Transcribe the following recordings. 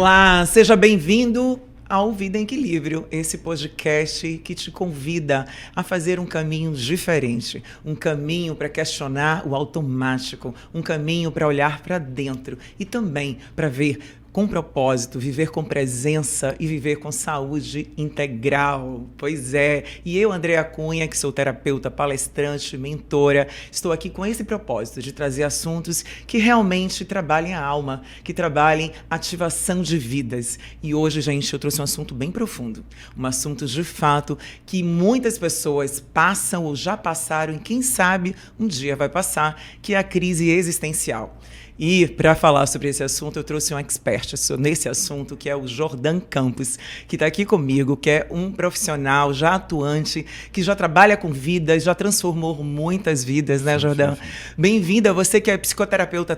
Olá, seja bem-vindo ao Vida em Equilíbrio, esse podcast que te convida a fazer um caminho diferente, um caminho para questionar o automático, um caminho para olhar para dentro e também para ver com propósito, viver com presença e viver com saúde integral. Pois é, e eu, Andréa Cunha, que sou terapeuta, palestrante, mentora, estou aqui com esse propósito de trazer assuntos que realmente trabalhem a alma, que trabalhem ativação de vidas. E hoje, gente, eu trouxe um assunto bem profundo, um assunto de fato que muitas pessoas passam ou já passaram e quem sabe um dia vai passar, que é a crise existencial. E para falar sobre esse assunto, eu trouxe um expert nesse assunto, que é o Jordan Campos, que está aqui comigo, que é um profissional já atuante, que já trabalha com vidas, já transformou muitas vidas, né, Jordan? Bem-vinda, você que é psicoterapeuta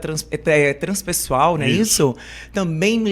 transpessoal, não é isso? Também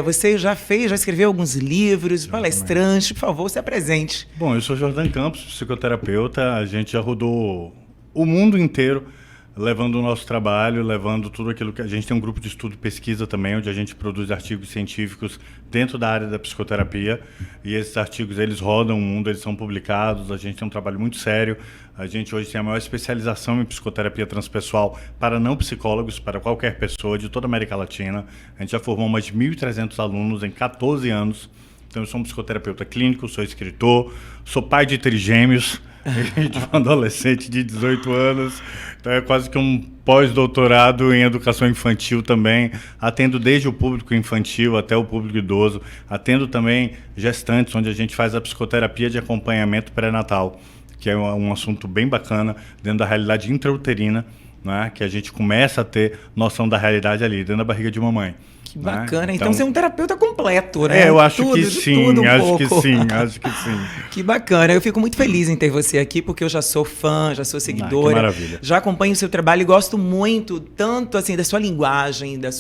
você já escreveu alguns livros, palestrante, por favor, se apresente. Bom, eu sou Jordan Campos, psicoterapeuta, a gente já rodou o mundo inteiro, levando o nosso trabalho, levando tudo aquilo que a gente tem um grupo de estudo e pesquisa também, onde a gente produz artigos científicos dentro da área da psicoterapia, e esses artigos eles rodam o mundo, eles são publicados, a gente tem um trabalho muito sério, a gente hoje tem a maior especialização em psicoterapia transpessoal para não psicólogos, para qualquer pessoa de toda a América Latina, a gente já formou mais de 1.300 alunos em 14 anos, então eu sou um psicoterapeuta clínico, sou escritor, sou pai de trigêmeos, de um adolescente de 18 anos, então é quase que um pós-doutorado em educação infantil também, atendo desde o público infantil até o público idoso, atendo também gestantes, onde a gente faz a psicoterapia de acompanhamento pré-natal, que é um assunto bem bacana dentro da realidade intrauterina, né, que a gente começa a ter noção da realidade ali, dentro da barriga de mamãe. Que bacana, né? Então você é um terapeuta completo, né? Eu acho que sim, acho que sim. Que bacana, eu fico muito feliz em ter você aqui, porque eu já sou fã, já sou seguidora. Que maravilha. Já acompanho o seu trabalho e gosto muito, tanto assim, da sua linguagem, a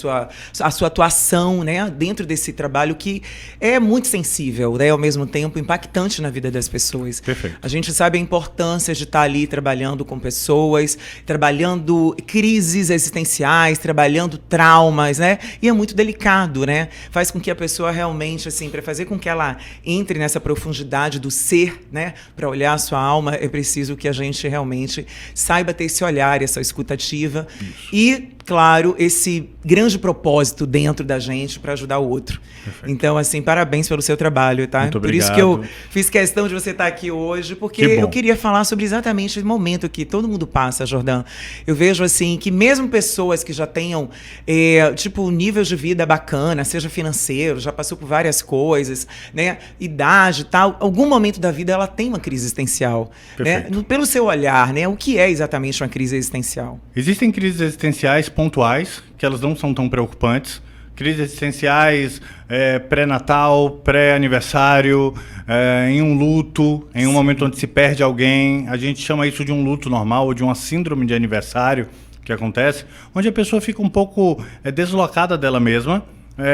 sua atuação, né, dentro desse trabalho que é muito sensível, né, ao mesmo tempo impactante na vida das pessoas. Perfeito. A gente sabe a importância de estar ali trabalhando com pessoas, trabalhando crises existenciais, trabalhando traumas, né? E é muito delicado, né? Faz com que a pessoa realmente, assim, para fazer com que ela entre nessa profundidade do ser, né? Para olhar a sua alma, é preciso que a gente realmente saiba ter esse olhar, essa escutativa. Isso. E, claro, esse grande propósito dentro da gente para ajudar o outro. Perfeito. Então, assim, parabéns pelo seu trabalho, tá? Muito obrigado. Por isso que eu fiz questão de você estar aqui hoje, porque eu queria falar sobre exatamente o momento que todo mundo passa, Jordan. Eu vejo, assim, que mesmo pessoas que já tenham, tipo, nível de vida bacana, seja financeiro, já passou por várias coisas, né? Idade e tal, algum momento da vida ela tem uma crise existencial. Né? Pelo seu olhar, né? O que é exatamente uma crise existencial? Existem crises existenciais pontuais, que elas não são tão preocupantes. Crises existenciais pré-natal, pré-aniversário, em um luto, em um momento onde se perde alguém. A gente chama isso de um luto normal ou de uma síndrome de aniversário, que acontece, onde a pessoa fica um pouco deslocada dela mesma,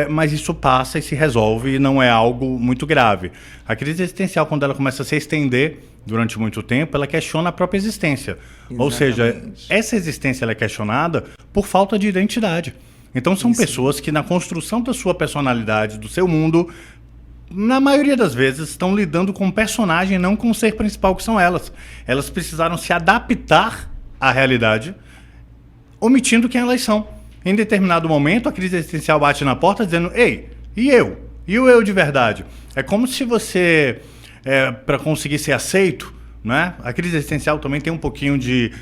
mas isso passa e se resolve e não é algo muito grave. A crise existencial, quando ela começa a se estender durante muito tempo, ela questiona a própria existência. Exatamente. Ou seja, essa existência ela é questionada por falta de identidade. Então são pessoas que na construção da sua personalidade, do seu mundo, na maioria das vezes estão lidando com um personagem, não com o ser principal que são elas. Elas precisaram se adaptar à realidade, omitindo quem elas são. Em determinado momento, a crise existencial bate na porta dizendo, ei, e eu? E o eu de verdade? É como se você, para conseguir ser aceito, né? A crise existencial também tem um pouquinho de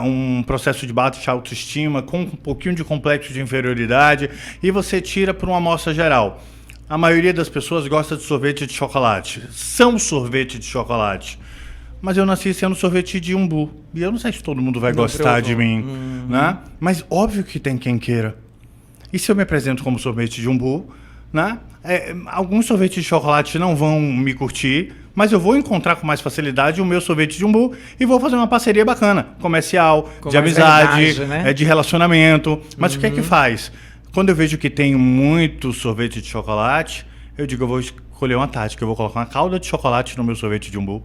um processo de baixa autoestima, com um pouquinho de complexo de inferioridade, e você tira para uma amostra geral. A maioria das pessoas gosta de sorvete de chocolate. São sorvete de chocolate. Mas eu nasci sendo sorvete de umbu. E eu não sei se todo mundo vai gostar de mim. Né? Mas óbvio que tem quem queira. E se eu me apresento como sorvete de umbu, né? Alguns sorvetes de chocolate não vão me curtir, mas eu vou encontrar com mais facilidade o meu sorvete de umbu e vou fazer uma parceria bacana, comercial, de amizade, verdade, né? De relacionamento. Mas o que é que faz? Quando eu vejo que tem muito sorvete de chocolate, eu digo, eu vou escolher uma tática, eu vou colocar uma calda de chocolate no meu sorvete de umbu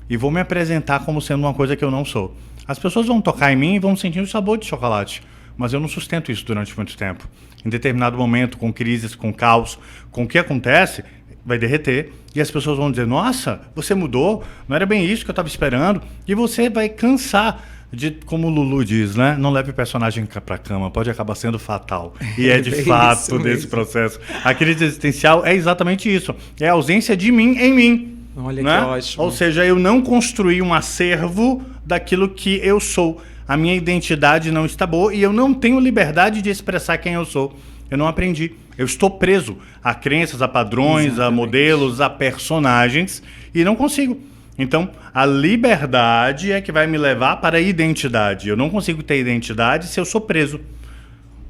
e vou me apresentar como sendo uma coisa que eu não sou. As pessoas vão tocar em mim e vão sentir o sabor de chocolate, mas eu não sustento isso durante muito tempo. Em determinado momento, com crises, com caos, com o que acontece, vai derreter e as pessoas vão dizer, nossa, você mudou, não era bem isso que eu estava esperando, e você vai cansar de, como o Lulu diz, né? Não leve o personagem para a cama, pode acabar sendo fatal. E é de fato desse processo. A crise existencial é exatamente isso, é a ausência de mim em mim. Olha, né? que ótimo. Ou seja, eu não construí um acervo daquilo que eu sou. A minha identidade não está boa e eu não tenho liberdade de expressar quem eu sou. Eu não aprendi. Eu estou preso a crenças, a padrões, a modelos, a personagens e não consigo. Então, a liberdade é que vai me levar para a identidade. Eu não consigo ter identidade se eu sou preso.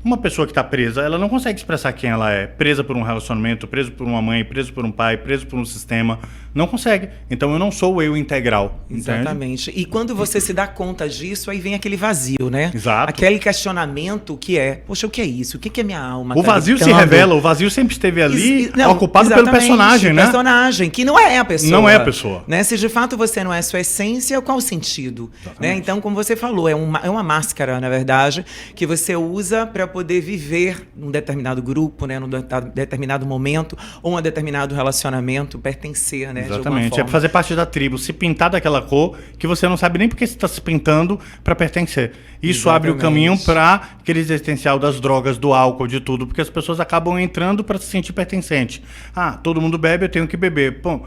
Uma pessoa que está presa, ela não consegue expressar quem ela é. Presa por um relacionamento, preso por uma mãe, preso por um pai, preso por um sistema. Não consegue. Então eu não sou o eu integral. Exatamente. Entende? E quando você se dá conta disso, aí vem aquele vazio, né? Exato. Aquele questionamento que é, poxa, o que é isso? O que é minha alma? O vazio se revela, o vazio sempre esteve ali, ocupado pelo personagem, né? Personagem, que não é a pessoa. Não é a pessoa. Né? Se de fato você não é a sua essência, qual o sentido? Né? Então, como você falou, é uma máscara, na verdade, que você usa para poder viver num determinado grupo, né? Num determinado momento, ou um determinado relacionamento, pertencer, né? Exatamente, é fazer parte da tribo, se pintar daquela cor que você não sabe nem porque você está se pintando para pertencer. Isso abre o caminho para aquele existencial das drogas, do álcool, de tudo, porque as pessoas acabam entrando para se sentir pertencente. Ah, todo mundo bebe, eu tenho que beber. Pô,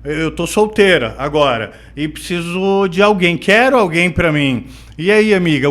eu tô solteira agora e preciso de alguém, quero alguém para mim. E aí, amiga,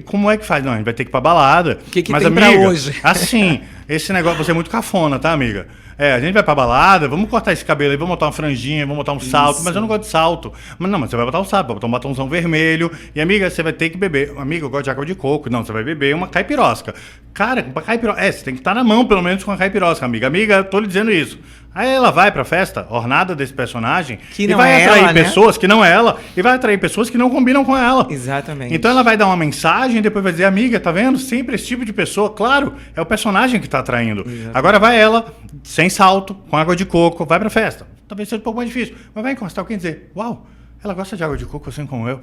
como é que faz? Não, a gente vai ter que ir pra balada. O que mas, tem amiga, pra hoje? Assim, esse negócio, você é muito cafona, tá, amiga? A gente vai pra balada, vamos cortar esse cabelo aí, vamos botar uma franjinha, vamos botar um salto, mas eu não gosto de salto. Mas não, mas você vai botar um salto, vai botar um batomzão vermelho, e amiga, você vai ter que beber. Amiga, eu gosto de água de coco. Não, você vai beber uma caipirosca. Cara, uma caipirosca, você tem que estar na mão, pelo menos, com a caipirosca, amiga. Amiga, tô lhe dizendo isso. Aí ela vai pra festa, ornada desse personagem, que e não vai é atrair ela, pessoas que não é ela, e vai atrair pessoas que não combinam com ela. Exatamente. Então ela vai dar uma mensagem e depois vai dizer, amiga, tá vendo? Sempre esse tipo de pessoa, claro, é o personagem que tá atraindo. Exatamente. Agora vai ela, sem salto, com água de coco, vai pra festa. Talvez seja um pouco mais difícil, mas vai encostar alguém e dizer, uau, ela gosta de água de coco assim como eu.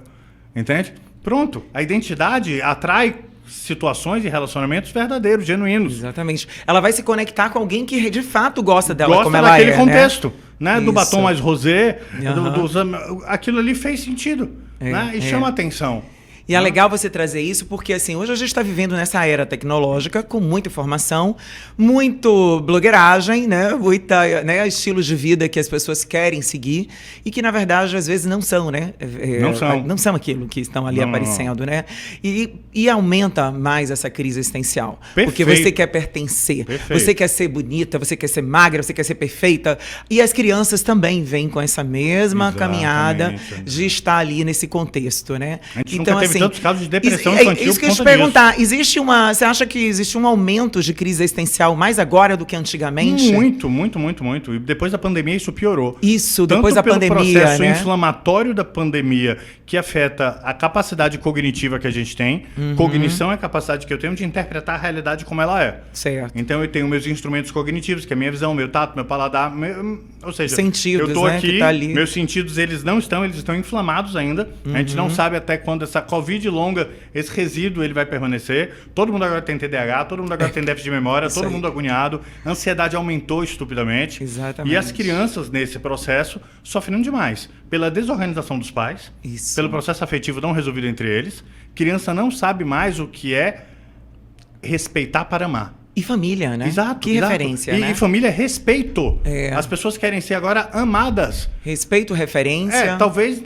Entende? Pronto, a identidade atrai situações e relacionamentos verdadeiros, genuínos. Exatamente. Ela vai se conectar com alguém que de fato gosta dela, como ela é. Gosta daquele contexto, né? Do Isso. batom mais rosé, aquilo ali fez sentido, né? E chama atenção. E é legal você trazer isso porque, assim, hoje a gente está vivendo nessa era tecnológica com muita informação, muito blogueiragem, né? Muita, né? Estilos de vida que as pessoas querem seguir e que, na verdade, às vezes não são, né? Não são aquilo que estão ali aparecendo, né? E aumenta mais essa crise existencial. Perfeito. Porque você quer pertencer, você quer ser bonita, você quer ser magra, você quer ser perfeita. E as crianças também vêm com essa mesma caminhada de estar ali nesse contexto, né? Então, assim, tantos casos de depressão infantil. Isso que eu ia te perguntar. Você acha que existe um aumento de crise existencial mais agora do que antigamente? Muito, muito, muito, muito. E depois da pandemia isso piorou. Isso, depois da pandemia, tanto pelo processo né? inflamatório da pandemia, que afeta a capacidade cognitiva que a gente tem. Cognição é a capacidade que eu tenho de interpretar a realidade como ela é. Certo. Então eu tenho meus instrumentos cognitivos, que é a minha visão, meu tato, meu paladar, ou seja, sentidos, eu tô aqui, que tá ali. Meus sentidos eles estão inflamados ainda. A gente não sabe até quando essa Covid longa, esse resíduo ele vai permanecer. Todo mundo agora tem TDAH, todo mundo agora tem déficit de memória, todo mundo agoniado. A ansiedade aumentou estupidamente. Exatamente. E as crianças, nesse processo, sofrendo demais. Pela desorganização dos pais, pelo processo afetivo não resolvido entre eles. Criança não sabe mais o que é respeitar para amar. E família, né? Exato. Que referência, né? E família é respeito. As pessoas querem ser agora amadas. Respeito, referência. Talvez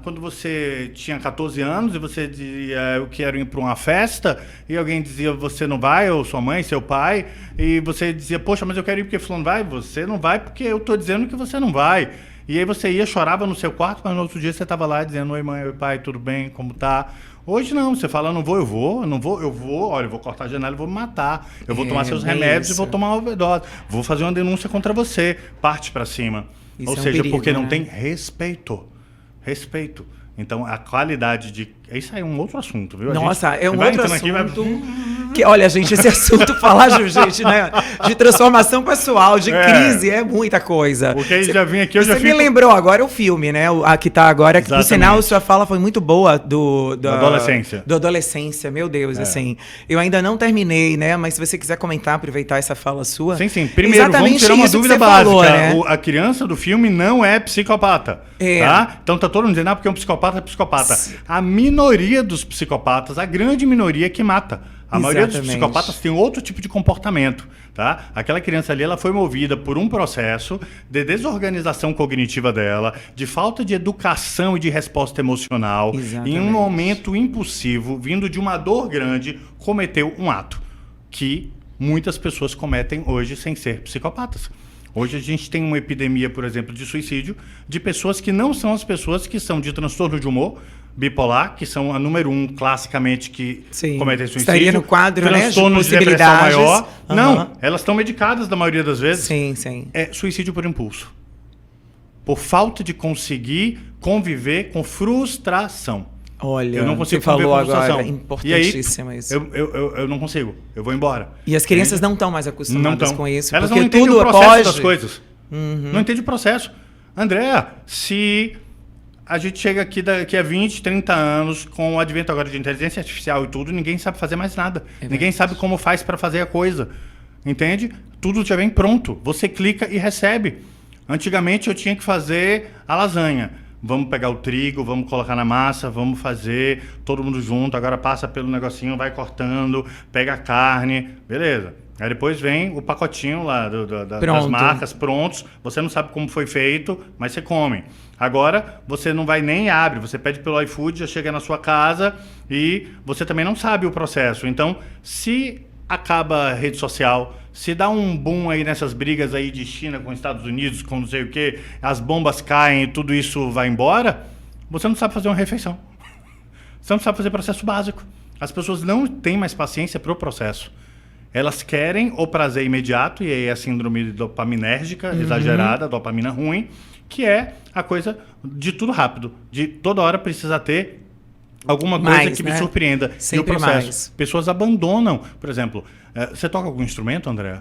quando você tinha 14 anos e você dizia, eu quero ir para uma festa, e alguém dizia, você não vai, ou sua mãe, seu pai, e você dizia, poxa, mas eu quero ir porque fulano vai. Você não vai porque eu estou dizendo que você não vai. E aí você ia, chorava no seu quarto, mas no outro dia você estava lá dizendo, oi mãe, oi pai, tudo bem, como tá? Hoje não, você fala, não vou, eu vou, olha, eu vou cortar a janela e vou me matar. Eu vou tomar seus remédios e vou tomar uma overdose. Vou fazer uma denúncia contra você. Parte para cima. Isso Ou seja, perigo, porque não tem respeito. Respeito. Então, a qualidade de... Isso aí é um outro assunto, viu? Nossa, é um outro assunto Que, olha, gente, esse assunto falar, gente, né? De transformação pessoal, de crise, é muita coisa. Porque aí já vim aqui, eu já Você me lembrou agora o filme, né? A que tá agora, que por sinal, sua fala foi muito boa da adolescência. Do adolescência, meu Deus, assim. Eu ainda não terminei, né? Mas se você quiser comentar, aproveitar essa fala sua. Sim. Primeiro, vamos tirar uma dúvida básica. Falou, né? A criança do filme não é psicopata. Tá? Então tá todo mundo dizendo, porque um psicopata é psicopata. A minoria dos psicopatas, a grande minoria é que mata. A maioria dos psicopatas tem outro tipo de comportamento, tá? Aquela criança ali, ela foi movida por um processo de desorganização cognitiva dela, de falta de educação e de resposta emocional. Em um momento impulsivo, vindo de uma dor grande, cometeu um ato que muitas pessoas cometem hoje sem ser psicopatas. Hoje a gente tem uma epidemia, por exemplo, de suicídio de pessoas que não são as pessoas que são de transtorno de humor, bipolar, que são a número 1, classicamente, que cometem suicídio. Estaria no quadro, transtorno, né, de depressão maior. Não, elas estão medicadas da maioria das vezes. Sim. É suicídio por impulso. Por falta de conseguir conviver com frustração. Olha, eu não consigo você falou agora, é importantíssimo isso. Eu não consigo, eu vou embora. E as crianças não estão mais acostumadas com isso. Elas não entendem o processo das coisas. Não entendem o processo. André, se a gente chega aqui daqui a 20, 30 anos, com o advento agora de inteligência artificial e tudo, ninguém sabe fazer mais nada. Ninguém sabe como faz para fazer a coisa. Entende? Tudo já vem pronto. Você clica e recebe. Antigamente eu tinha que fazer a lasanha. Vamos pegar o trigo, vamos colocar na massa, vamos fazer todo mundo junto. Agora passa pelo negocinho, vai cortando, pega a carne, beleza. Aí depois vem o pacotinho lá das marcas prontos. Você não sabe como foi feito, mas você come. Agora você não vai nem abre, você pede pelo iFood, já chega na sua casa e você também não sabe o processo. Então, se acaba a rede social, se dá um boom aí nessas brigas aí de China com Estados Unidos, com não sei o quê, as bombas caem e tudo isso vai embora, você não sabe fazer uma refeição. Você não sabe fazer processo básico. As pessoas não têm mais paciência para o processo. Elas querem o prazer imediato, e aí é a síndrome dopaminérgica exagerada, dopamina ruim, que é a coisa de tudo rápido. De toda hora precisa ter alguma coisa que me surpreenda. Sempre e o processo. Mais. Pessoas abandonam. Por exemplo, você toca algum instrumento, André?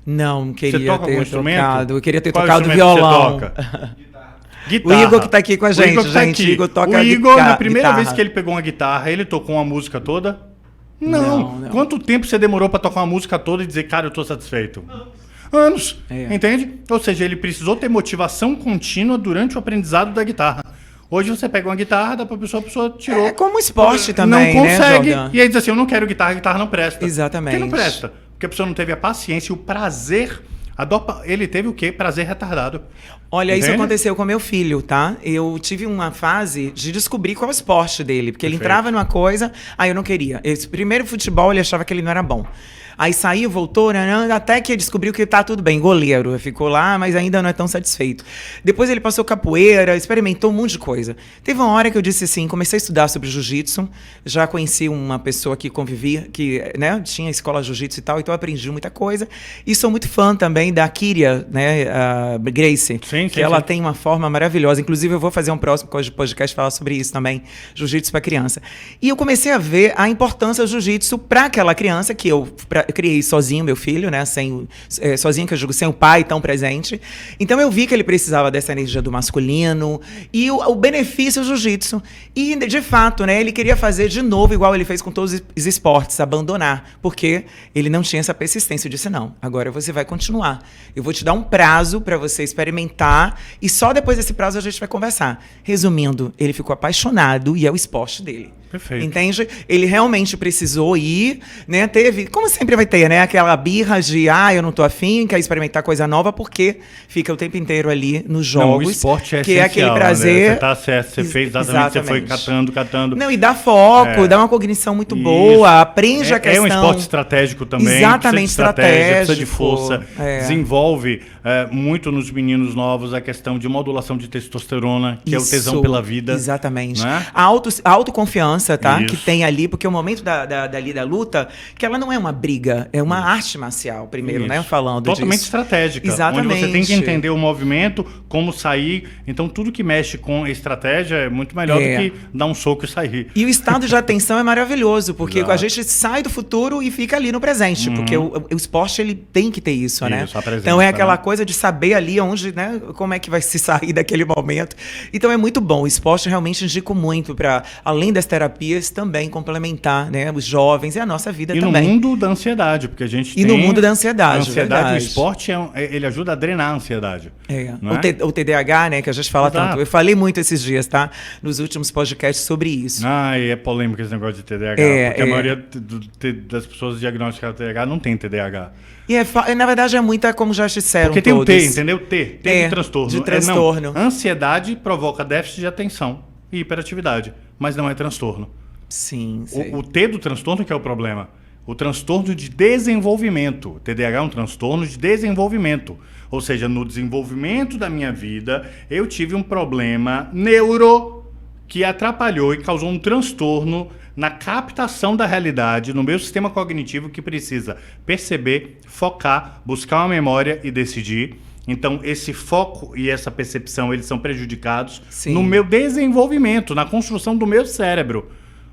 Não, queria você toca ter algum instrumento? tocado. Eu queria ter Qual tocado violão. Você toca? Guitarra. O Igor que está aqui com a gente, gente. O Igor toca o Igor, na primeira vez que ele pegou uma guitarra, ele tocou uma música toda? Não. Quanto tempo você demorou para tocar uma música toda e dizer, cara, eu estou satisfeito? Anos. Entende? Ou seja, ele precisou ter motivação contínua durante o aprendizado da guitarra. Hoje você pega uma guitarra, dá pra pessoa, a pessoa tirou. É como esporte também, não consegue, né, e aí diz assim, eu não quero guitarra, a guitarra não presta. Exatamente. Por que não presta? Porque a pessoa não teve a paciência e o prazer. Ele teve o quê? Prazer retardado. Olha, isso aconteceu com meu filho, tá? Eu tive uma fase de descobrir qual é o esporte dele. Porque ele entrava numa coisa, aí eu não queria. Esse primeiro futebol, ele achava que ele não era bom. Aí saiu, voltou, até que descobriu que tá tudo bem, goleiro. Ficou lá, mas ainda não é tão satisfeito. Depois ele passou capoeira, experimentou um monte de coisa. Teve uma hora que eu disse assim, comecei a estudar sobre jiu-jitsu. Já conheci uma pessoa que convivia, que tinha escola de jiu-jitsu e tal, então eu aprendi muita coisa. E sou muito fã também da Kyria, a Gracie, que ela tem uma forma maravilhosa. Inclusive eu vou fazer um próximo podcast falar sobre isso também, jiu-jitsu para criança. E eu comecei a ver a importância do jiu-jitsu para aquela criança que eu criei sozinho, meu filho, né? Sozinho, que eu digo, sem o pai tão presente. Então eu vi que ele precisava dessa energia do masculino e o benefício do jiu-jitsu. E, de fato, né? Ele queria fazer de novo, igual ele fez com todos os esportes, abandonar. Porque ele não tinha essa persistência. Eu disse, não, agora você vai continuar. Eu vou te dar um prazo para você experimentar e só depois desse prazo a gente vai conversar. Resumindo, ele ficou apaixonado e é o esporte dele. Perfeito. Entende? Ele realmente precisou ir, né? Teve, como sempre vai ter, né? Aquela birra de, eu não tô afim, quer experimentar coisa nova, porque fica o tempo inteiro ali nos jogos. Não, o esporte é que essencial, é aquele prazer. Né? Você tá certo, você fez exatamente, você foi catando. Não, e dá foco, dá uma cognição muito boa, aprende a questão. É um esporte estratégico também. Exatamente, precisa de estratégia, precisa de força, desenvolve muito nos meninos novos a questão de modulação de testosterona, que é o tesão pela vida. Exatamente. Né? A autoconfiança, tá? Isso. Que tem ali, porque o momento dali da luta, que ela não é uma briga, é uma arte marcial, primeiro, Isso. né? Falando totalmente disso. estratégica. Exatamente. Onde você tem que entender o movimento, como sair. Então, tudo que mexe com estratégia é muito melhor do que dar um soco e sair. E o estado de atenção é maravilhoso, porque Exato. a gente sai do futuro e fica ali no presente, porque o esporte ele tem que ter isso, né? Isso, a presença, então é aquela né? coisa de saber ali onde, né, como é que vai se sair daquele momento. Então é muito bom. O esporte realmente indico muito para, além das terapias, também complementar, né, os jovens e a nossa vida E também. no mundo da ansiedade, porque a gente E tem... no mundo da ansiedade, A ansiedade, verdade. o esporte, ele ajuda a drenar a ansiedade. Não é? O TDAH, né, que a gente fala Exato. tanto. Eu falei muito esses dias, tá? Nos últimos podcasts sobre isso. E é polêmico esse negócio de TDAH, porque a maioria das pessoas diagnosticadas com TDAH não tem TDAH. E na verdade é muita, como já disseram Porque tem todos. o T, entendeu? T de transtorno. De transtorno. Não, ansiedade provoca déficit de atenção e hiperatividade, mas não é transtorno. Sim, sim. O T do transtorno que é o problema. O transtorno de desenvolvimento. O TDAH é um transtorno de desenvolvimento. Ou seja, no desenvolvimento da minha vida, eu tive um problema neuro que atrapalhou e causou um transtorno na captação da realidade, no meu sistema cognitivo que precisa perceber, focar, buscar uma memória e decidir. Então, esse foco e essa percepção, eles são prejudicados no meu desenvolvimento, na construção do meu cérebro.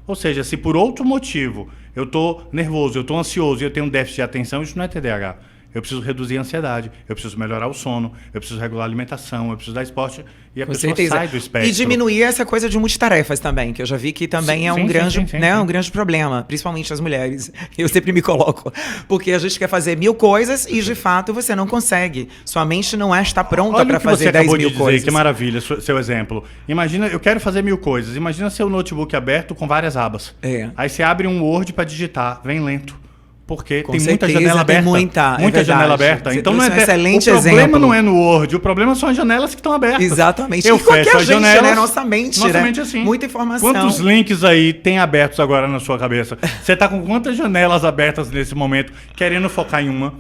Ou seja, se por outro motivo eu estou nervoso, eu estou ansioso e eu tenho um déficit de atenção, isso não é TDAH. Eu preciso reduzir a ansiedade, eu preciso melhorar o sono, eu preciso regular a alimentação, eu preciso dar esporte e a pessoa sai do espectro. E diminuir essa coisa de multitarefas também, que eu já vi que também um grande problema, principalmente as mulheres. Eu sempre me coloco, porque a gente quer fazer 1000 coisas e de fato você não consegue. Sua mente não está pronta para fazer 10.000 coisas. Que maravilha, seu exemplo. Imagina, eu quero fazer 1000 coisas. Imagina seu notebook aberto com várias abas. Aí você abre um Word para digitar, vem lento. Porque tem muita janela aberta. Muita janela aberta. Você então não é excelente o problema exemplo. não é no Word, o problema são as janelas que estão abertas. Exatamente. Eu e qualquer fecho as gente, janelas. né? Nossa mente, é assim. Muita informação. Quantos links aí tem abertos agora na sua cabeça? Você está com quantas janelas abertas nesse momento, querendo focar em uma?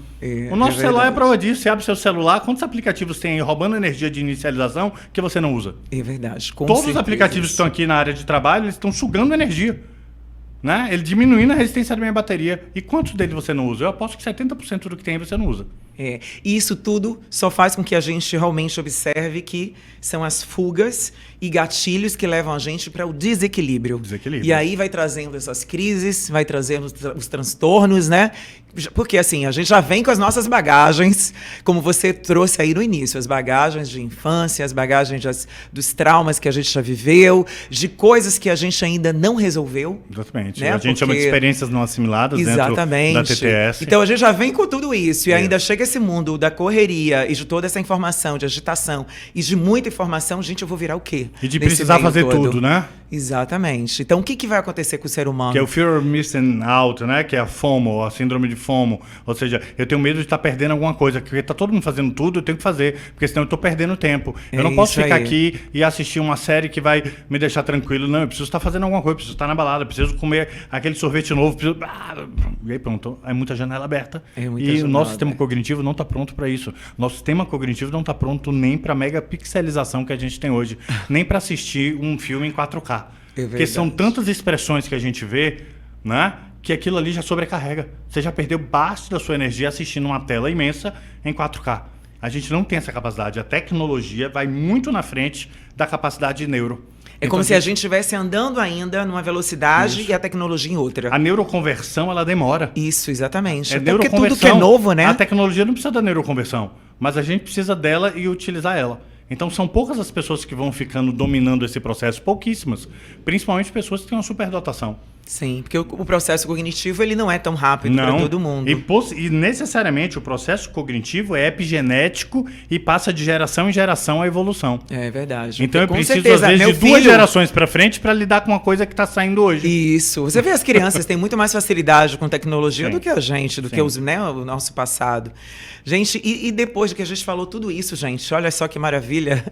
O nosso celular é prova disso. Você abre seu celular, quantos aplicativos tem aí roubando energia de inicialização que você não usa? É verdade. Todos os aplicativos que estão aqui na área de trabalho, eles estão sugando energia. Né? Ele diminuindo a resistência da minha bateria. E quantos deles você não usa? Eu aposto que 70% do que tem você não usa. E isso tudo só faz com que a gente realmente observe que são as fugas e gatilhos que levam a gente para o desequilíbrio. E aí vai trazendo essas crises, vai trazendo os transtornos, né? Porque assim, a gente já vem com as nossas bagagens, como você trouxe aí no início, as bagagens de infância, as bagagens dos traumas que a gente já viveu, de coisas que a gente ainda não resolveu. Exatamente. Né? A gente chama de experiências não assimiladas dentro da TTS. Então a gente já vem com tudo isso e ainda chega esse mundo da correria e de toda essa informação, de agitação e de muita informação, gente, eu vou virar o quê? E de precisar fazer tudo, né? Exatamente. Então o que vai acontecer com o ser humano? Que é o Fear of Missing Out, né? Que é a FOMO, a síndrome de FOMO. Ou seja, eu tenho medo de estar perdendo alguma coisa, porque tá todo mundo fazendo tudo, eu tenho que fazer, porque senão eu tô perdendo tempo. Eu não posso ficar aqui e assistir uma série que vai me deixar tranquilo. Não, eu preciso estar fazendo alguma coisa, eu preciso estar na balada, eu preciso comer aquele sorvete novo, preciso... E aí pronto, é muita janela aberta. O nosso sistema cognitivo não está pronto para isso. Nosso sistema cognitivo não está pronto nem para a megapixelização que a gente tem hoje, nem para assistir um filme em 4K. Porque são tantas expressões que a gente vê, né? Que aquilo ali já sobrecarrega. Você já perdeu parte da sua energia assistindo uma tela imensa em 4K. A gente não tem essa capacidade. A tecnologia vai muito na frente da capacidade de neuro. É como se a gente estivesse andando ainda numa velocidade e a tecnologia em outra. A neuroconversão, ela demora. Isso, exatamente. Até porque tudo que é novo, né? A tecnologia não precisa da neuroconversão, mas a gente precisa dela e utilizar ela. Então são poucas as pessoas que vão ficando dominando esse processo, pouquíssimas. Principalmente pessoas que têm uma superdotação. Sim, porque o processo cognitivo ele não é tão rápido para todo mundo. E necessariamente o processo cognitivo é epigenético e passa de geração em geração a evolução. É verdade. Então eu preciso, às vezes, de 2 gerações para frente para lidar com uma coisa que está saindo hoje. Isso. Você vê as crianças têm muito mais facilidade com tecnologia do que a gente, do que o nosso passado. Gente, e depois de que a gente falou tudo isso, gente, olha só que maravilha.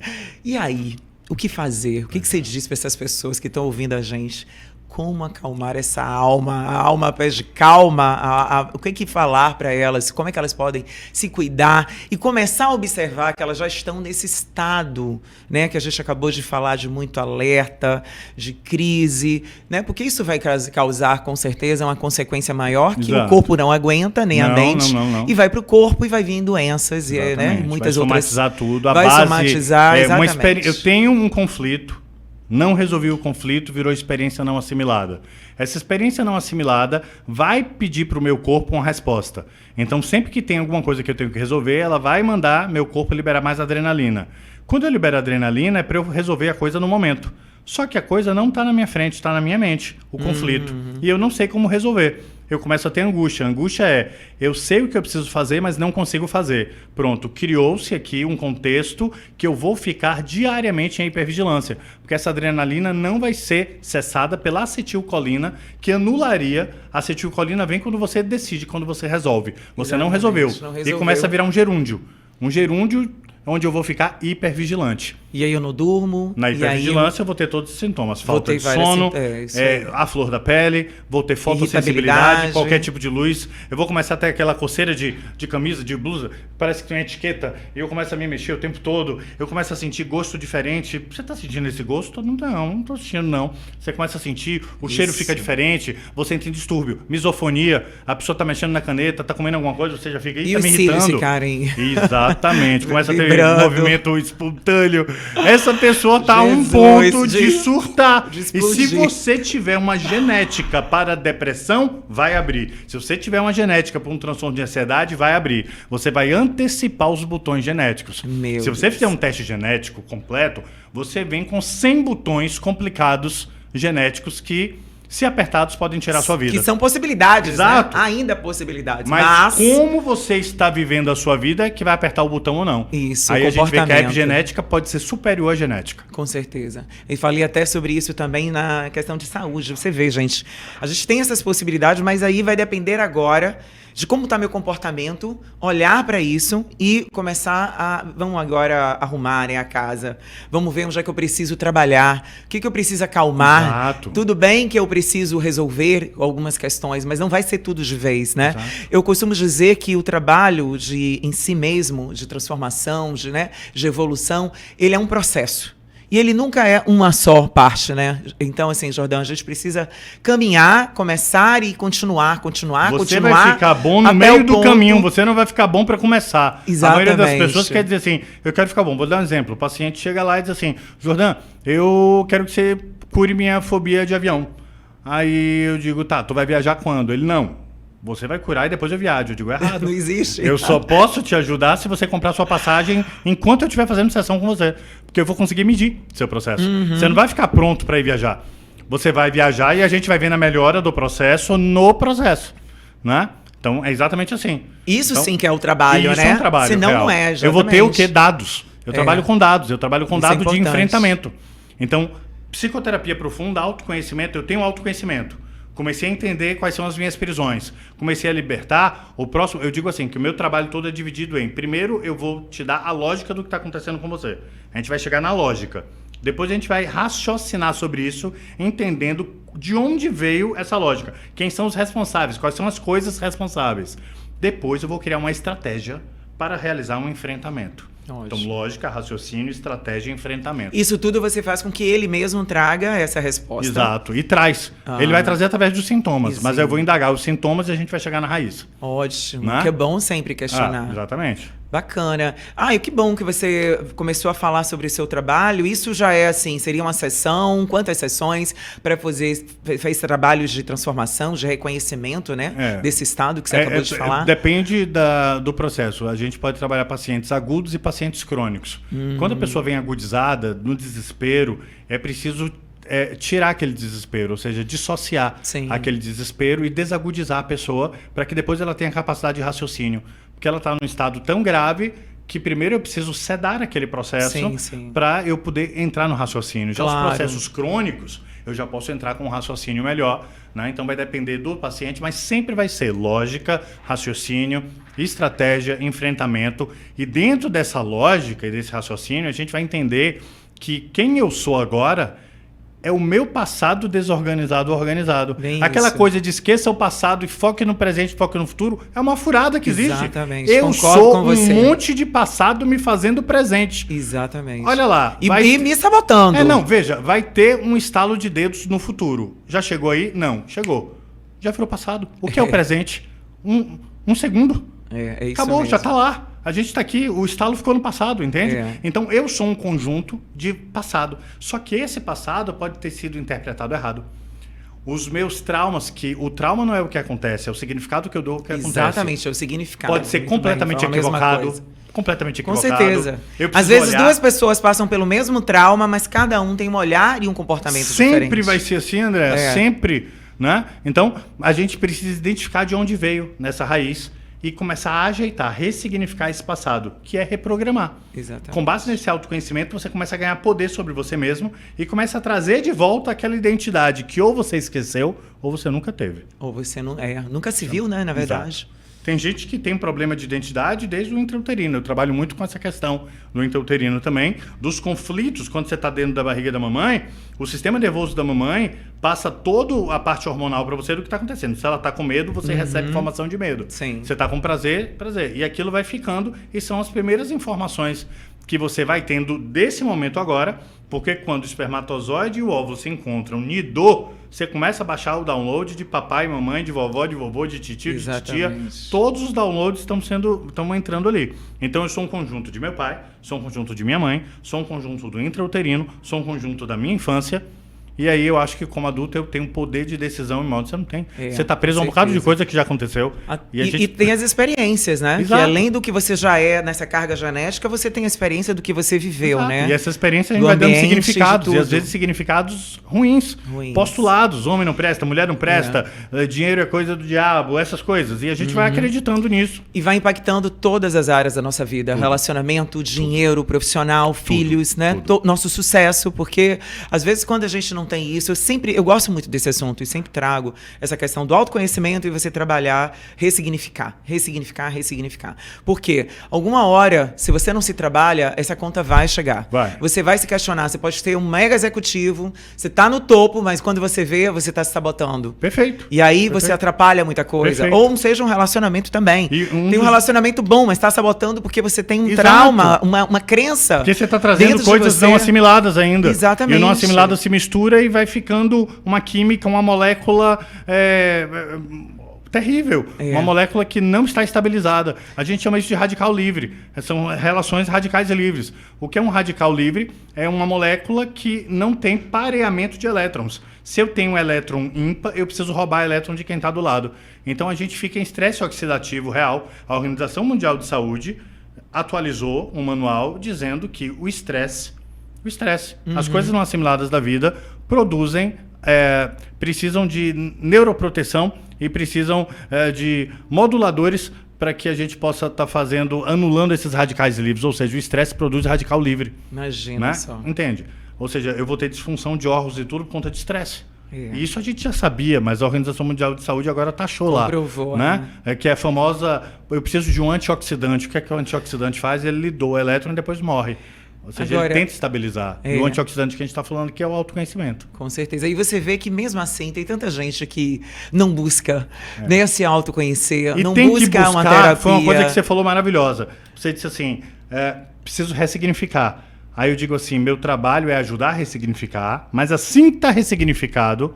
E aí? O que fazer? O que você diz para essas pessoas que estão ouvindo a gente? como acalmar essa alma? A alma pede calma. O que falar para elas? Como é que elas podem se cuidar e começar a observar que elas já estão nesse estado, né, que a gente acabou de falar, de muito alerta, de crise, né? Porque isso vai causar, com certeza, uma consequência maior que o corpo não aguenta, nem a mente, e vai para o corpo e vai vir doenças e, né, muitas outras. Vai somatizar tudo. Vai somatizar, exatamente. Eu tenho um conflito. Não resolvi o conflito, virou experiência não assimilada. Essa experiência não assimilada vai pedir para o meu corpo uma resposta. Então, sempre que tem alguma coisa que eu tenho que resolver, ela vai mandar meu corpo liberar mais adrenalina. Quando eu libero adrenalina, é para eu resolver a coisa no momento. Só que a coisa não está na minha frente, está na minha mente, o conflito. E eu não sei como resolver. Eu começo a ter angústia. A angústia é, eu sei o que eu preciso fazer, mas não consigo fazer. Pronto, criou-se aqui um contexto que eu vou ficar diariamente em hipervigilância. Porque essa adrenalina não vai ser cessada pela acetilcolina, que anularia. A acetilcolina vem quando você decide, quando você resolve. Você não resolveu. E começa a virar um gerúndio. Um gerúndio onde eu vou ficar hipervigilante. E aí eu não durmo. Na hipervigilância eu vou ter todos os sintomas. Falta de sono, a flor da pele, vou ter fotossensibilidade, qualquer tipo de luz. Eu vou começar a ter aquela coceira de camisa, de blusa, parece que tem uma etiqueta, e eu começo a me mexer o tempo todo. Eu começo a sentir gosto diferente. Você está sentindo esse gosto? Não estou sentindo, não. Você começa a sentir, o cheiro fica diferente, você entra em distúrbio, misofonia, a pessoa está mexendo na caneta, está comendo alguma coisa, você já fica aí, está me irritando. Ficarem... Exatamente, começa a ter um movimento espontâneo. Essa pessoa está a um ponto de surtar. E se você tiver uma genética para depressão, vai abrir. Se você tiver uma genética para um transtorno de ansiedade, vai abrir. Você vai antecipar os botões genéticos. Se você fizer um teste genético completo, você vem com 100 botões complicados genéticos que, se apertados, podem tirar a sua vida. Que são possibilidades, exato, né? Ainda possibilidades. Mas como você está vivendo a sua vida é que vai apertar o botão ou não. Isso, aí a gente vê que a epigenética pode ser superior à genética. Com certeza. E falei até sobre isso também na questão de saúde. Você vê, gente, a gente tem essas possibilidades, mas aí vai depender agora de como está meu comportamento, olhar para isso e começar a... Vamos agora arrumar, né, a casa. Vamos ver onde é que eu preciso trabalhar. O que eu preciso acalmar. Exato. Tudo bem que eu preciso resolver algumas questões, mas não vai ser tudo de vez, né? Exato. Eu costumo dizer que o trabalho em si mesmo, de transformação, de evolução, ele é um processo. E ele nunca é uma só parte, né? Então, assim, Jordão, a gente precisa caminhar, começar e continuar. Você vai ficar bom no meio do caminho, você não vai ficar bom para começar. Exatamente. A maioria das pessoas quer dizer assim, eu quero ficar bom. Vou dar um exemplo. O paciente chega lá e diz assim, Jordão, eu quero que você cure minha fobia de avião. Aí eu digo, tá, tu vai viajar quando? Ele, não. Você vai curar e depois eu viajo. Eu digo, errado. Não existe. Eu só posso te ajudar se você comprar sua passagem enquanto eu estiver fazendo sessão com você. Porque eu vou conseguir medir seu processo. Você não vai ficar pronto para ir viajar. Você vai viajar e a gente vai vendo a melhora do processo no processo. Né? Então, é exatamente assim. Isso então, sim que é o trabalho, isso né? é um trabalho senão real. Não é, exatamente. Eu vou ter o quê? Dados. Eu trabalho com dados. Eu trabalho com dados de enfrentamento. Então, psicoterapia profunda, autoconhecimento. Eu tenho autoconhecimento. Comecei a entender quais são as minhas prisões. Comecei a libertar. O próximo, eu digo assim, que o meu trabalho todo é dividido em... Primeiro, eu vou te dar a lógica do que está acontecendo com você. A gente vai chegar na lógica. Depois a gente vai raciocinar sobre isso, entendendo de onde veio essa lógica. Quem são os responsáveis? Quais são as coisas responsáveis? Depois eu vou criar uma estratégia para realizar um enfrentamento. Ótimo. Então, lógica, raciocínio, estratégia e enfrentamento. Isso tudo você faz com que ele mesmo traga essa resposta. Exato. E traz. Ele vai trazer através dos sintomas. Mas eu vou indagar os sintomas e a gente vai chegar na raiz. Ótimo. Né? Que é bom sempre questionar. Exatamente. Bacana. E que bom que você começou a falar sobre o seu trabalho. Isso já é assim, seria uma sessão? Quantas sessões para fazer? Fez trabalhos de transformação, de reconhecimento, né? Desse estado que você acabou de falar? Depende do processo. A gente pode trabalhar pacientes agudos e pacientes crônicos. Quando a pessoa vem agudizada, no desespero, é preciso tirar aquele desespero, ou seja, dissociar aquele desespero e desagudizar a pessoa para que depois ela tenha capacidade de raciocínio. Porque ela está num estado tão grave que primeiro eu preciso sedar aquele processo para eu poder entrar no raciocínio. Já os processos crônicos, eu já posso entrar com um raciocínio melhor, né? Então vai depender do paciente, mas sempre vai ser lógica, raciocínio, estratégia, enfrentamento. E dentro dessa lógica e desse raciocínio, a gente vai entender que quem eu sou agora é o meu passado desorganizado organizado. Bem Aquela isso. coisa de esqueça o passado e foque no presente, foque no futuro, é uma furada que existe. Exatamente. Eu Concordo sou com você. um monte de passado me fazendo presente. Exatamente. Olha lá. E me sabotando. Não, veja, vai ter um estalo de dedos no futuro. Já chegou aí? Não, chegou. Já virou passado. O que é o presente? Um segundo. É isso Acabou, mesmo. já tá lá. A gente está aqui, o estalo ficou no passado, entende? É. Então eu sou um conjunto de passado. Só que esse passado pode ter sido interpretado errado. Os meus traumas, que o trauma não é o que acontece, é o significado que eu dou ao que acontece. Exatamente, é o significado. Pode ser Muito completamente bem, fala a mesma equivocado. coisa. Completamente Com equivocado. certeza. Eu Às preciso vezes olhar. duas pessoas passam pelo mesmo trauma, mas cada um tem um olhar e um comportamento diferente. Sempre vai ser assim, André. É. Sempre. Né? Então, a gente precisa identificar de onde veio nessa raiz e começar a ajeitar, ressignificar esse passado, que é reprogramar. Exatamente. Com base nesse autoconhecimento, você começa a ganhar poder sobre você mesmo e começa a trazer de volta aquela identidade que ou você esqueceu ou você nunca teve. Ou você nunca se viu, né, na verdade. Exato. Tem gente que tem problema de identidade desde o intrauterino. Eu trabalho muito com essa questão no intrauterino também, dos conflitos. Quando você está dentro da barriga da mamãe, o sistema nervoso da mamãe passa toda a parte hormonal para você do que está acontecendo. Se ela está com medo, você recebe informação de medo. Sim. Você está com prazer. E aquilo vai ficando e são as primeiras informações que você vai tendo desse momento agora, porque quando o espermatozoide e o óvulo se encontram, nidou, você começa a baixar o download de papai, mamãe, de vovó, de vovô, de titio, de titia. Todos os downloads estão entrando ali. Então eu sou um conjunto de meu pai, sou um conjunto de minha mãe, sou um conjunto do intrauterino, sou um conjunto da minha infância. E aí eu acho que como adulto eu tenho um poder de decisão em modo que você não tem. Você está preso a um bocado de coisa que já aconteceu. E tem as experiências, né? Exato. Que além do que você já é nessa carga genética, você tem a experiência do que você viveu, Exato. né? E essa experiência a gente Do vai dando ambiente, significados. de E às tudo. vezes significados ruins. Postulados. Homem não presta, mulher não presta, dinheiro é coisa do diabo, essas coisas. E a gente vai acreditando nisso. E vai impactando todas as áreas da nossa vida. Relacionamento, dinheiro, profissional, filhos, né? Nosso sucesso. Porque, às vezes, quando a gente não tem isso, eu gosto muito desse assunto e sempre trago essa questão do autoconhecimento e você trabalhar, ressignificar. Porque alguma hora, se você não se trabalha, essa conta vai chegar. Você vai se questionar. Você pode ter um mega executivo, você tá no topo, mas quando você vê, você tá se sabotando. Perfeito. E aí você atrapalha muita coisa. Perfeito. Ou não seja um relacionamento também. Tem um relacionamento bom, mas tá sabotando porque você tem um Exato. trauma, uma crença. Porque você está trazendo dentro de coisas você. não assimiladas ainda. Exatamente. E o não assimilado se mistura e vai ficando uma química, uma molécula terrível. Uma molécula que não está estabilizada. A gente chama isso de radical livre. São relações radicais livres. O que é um radical livre? É uma molécula que não tem pareamento de elétrons. Se eu tenho um elétron ímpar, eu preciso roubar elétron de quem está do lado. Então a gente fica em estresse oxidativo real. A Organização Mundial de Saúde atualizou um manual dizendo que o estresse, as coisas não assimiladas da vida precisam de neuroproteção e precisam de moduladores para que a gente possa estar anulando esses radicais livres. Ou seja, o estresse produz radical livre. Imagina, né? Só. Entende? Ou seja, eu vou ter disfunção de órgãos e tudo por conta de estresse. E isso a gente já sabia, mas a Organização Mundial de Saúde agora taxou lá. Comprovou, né? Que é a famosa, eu preciso de um antioxidante. O que é que o antioxidante faz? Ele lidou o elétron e depois morre. Ou seja, ele tenta estabilizar. E o antioxidante que a gente está falando aqui é o autoconhecimento. Com certeza. E você vê que mesmo assim tem tanta gente que não busca nem se autoconhecer, não busca uma terapia. Foi uma coisa que você falou maravilhosa. Você disse assim, preciso ressignificar. Aí eu digo assim, meu trabalho é ajudar a ressignificar, mas assim que está ressignificado,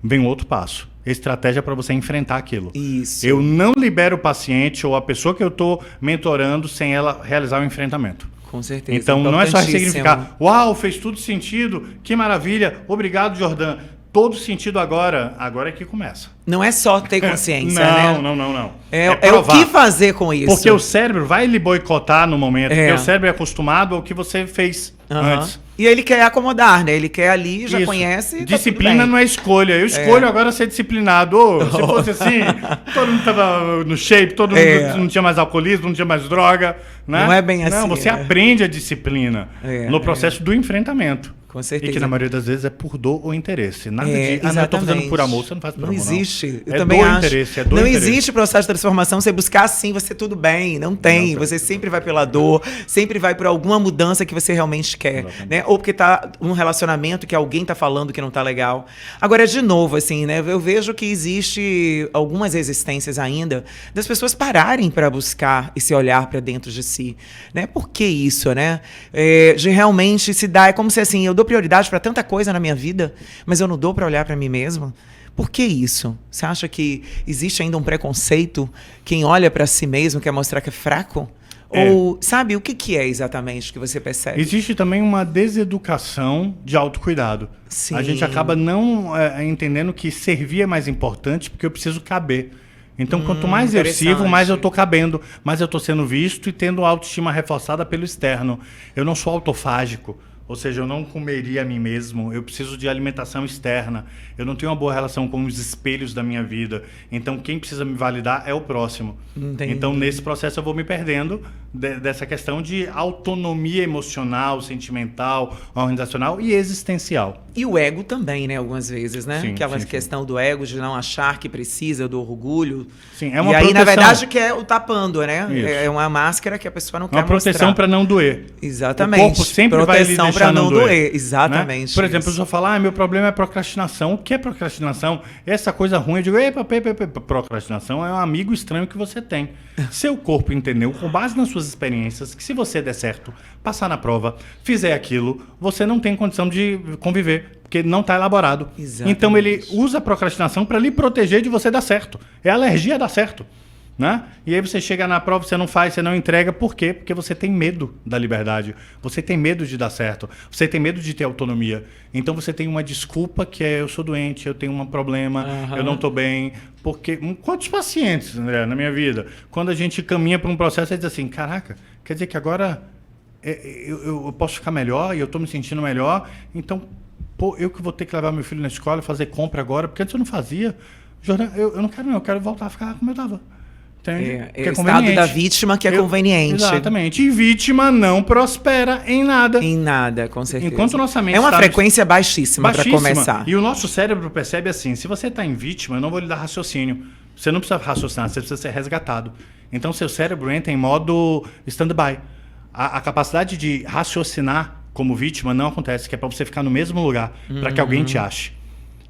vem um outro passo. Estratégia para você enfrentar aquilo. Isso. Eu não libero o paciente ou a pessoa que eu estou mentorando sem ela realizar o enfrentamento. Com certeza. Então não é só ressignificar. Uau, fez tudo sentido, que maravilha, obrigado, Jordan. Todo sentido agora é que começa. Não é só ter consciência, né? Não. Não. É o que fazer com isso. Porque o cérebro vai lhe boicotar no momento, porque o cérebro é acostumado ao que você fez antes. E ele quer acomodar, né? Ele quer ali, já conhece. Disciplina não é escolha. Eu escolho agora ser disciplinado. Se fosse assim, todo mundo estava no shape, todo mundo não tinha mais alcoolismo, não tinha mais droga. Né? Não é bem assim. Não, você aprende a disciplina no processo do enfrentamento. Com certeza. E que na maioria das vezes é por dor ou interesse. Nada de, não, eu tô fazendo por amor, você não faz por amor, não. Existe. Eu é também acho. Interesse, é dor não interesse. Existe processo de transformação, você buscar assim, você tudo bem. Não tem. Você sempre vai pela dor, sempre vai por alguma mudança que você realmente quer. Né? Ou porque tá um relacionamento que alguém tá falando que não tá legal. Agora, de novo, assim, né? Eu vejo que existe algumas resistências ainda das pessoas pararem para buscar esse olhar para dentro de si. Né? Por que isso, né? De realmente se dar, é como se assim, eu dou prioridade para tanta coisa na minha vida, mas eu não dou para olhar para mim mesmo. Por que isso? Você acha que existe ainda um preconceito? Quem olha para si mesmo quer mostrar que é fraco? Ou, sabe, o que é exatamente que você percebe? Existe também uma deseducação de autocuidado. Sim. A gente acaba não entendendo que servir é mais importante porque eu preciso caber. Então, quanto mais eu sirvo, mais eu estou cabendo, mais eu estou sendo visto e tendo autoestima reforçada pelo externo. Eu não sou autofágico. Ou seja, eu não comeria a mim mesmo, eu preciso de alimentação externa, eu não tenho uma boa relação com os espelhos da minha vida. Então, quem precisa me validar é o próximo. Entendi. Então, nesse processo, eu vou me perdendo dessa questão de autonomia emocional, sentimental, organizacional e existencial. E o ego também, né? Algumas vezes, né? Sim, Aquela sim. questão do ego, de não achar que precisa, do orgulho. Sim, é uma e aí, proteção. na verdade, que é o tapando, né? Isso. É uma máscara que a pessoa não quer mostrar. Uma proteção para não doer. Exatamente. O corpo sempre vai lhe deixar não doer. Exatamente. Né? Por exemplo, a pessoa fala, meu problema é procrastinação. O que é procrastinação? Essa coisa ruim. Eu digo, procrastinação é um amigo estranho que você tem. Seu corpo entendeu, com base nas suas experiências, que se você der certo, passar na prova, fizer aquilo, você não tem condição de conviver, porque não está elaborado. Exatamente. Então ele usa a procrastinação para lhe proteger de você dar certo. É alergia a dar certo. Né? E aí você chega na prova, você não faz, você não entrega. Por quê? Porque você tem medo da liberdade. Você tem medo de dar certo. Você tem medo de ter autonomia. Então você tem uma desculpa que é eu sou doente, eu tenho um problema, eu não estou bem. Porque quantos pacientes, André, na minha vida, quando a gente caminha para um processo, diz assim, caraca, quer dizer que agora eu posso ficar melhor e eu estou me sentindo melhor. Então, eu que vou ter que levar meu filho na escola, fazer compra agora, porque antes eu não fazia. Eu não quero não, eu quero voltar a ficar como eu estava. É o estado da vítima que é conveniente. Exatamente. E vítima não prospera em nada. Em nada, com certeza. Enquanto nossa mente é uma frequência baixíssima para começar. E o nosso cérebro percebe assim, se você está em vítima, eu não vou lhe dar raciocínio. Você não precisa raciocinar, você precisa ser resgatado. Então, seu cérebro entra em modo stand-by. A capacidade de raciocinar como vítima não acontece, que é para você ficar no mesmo lugar, para que alguém te ache.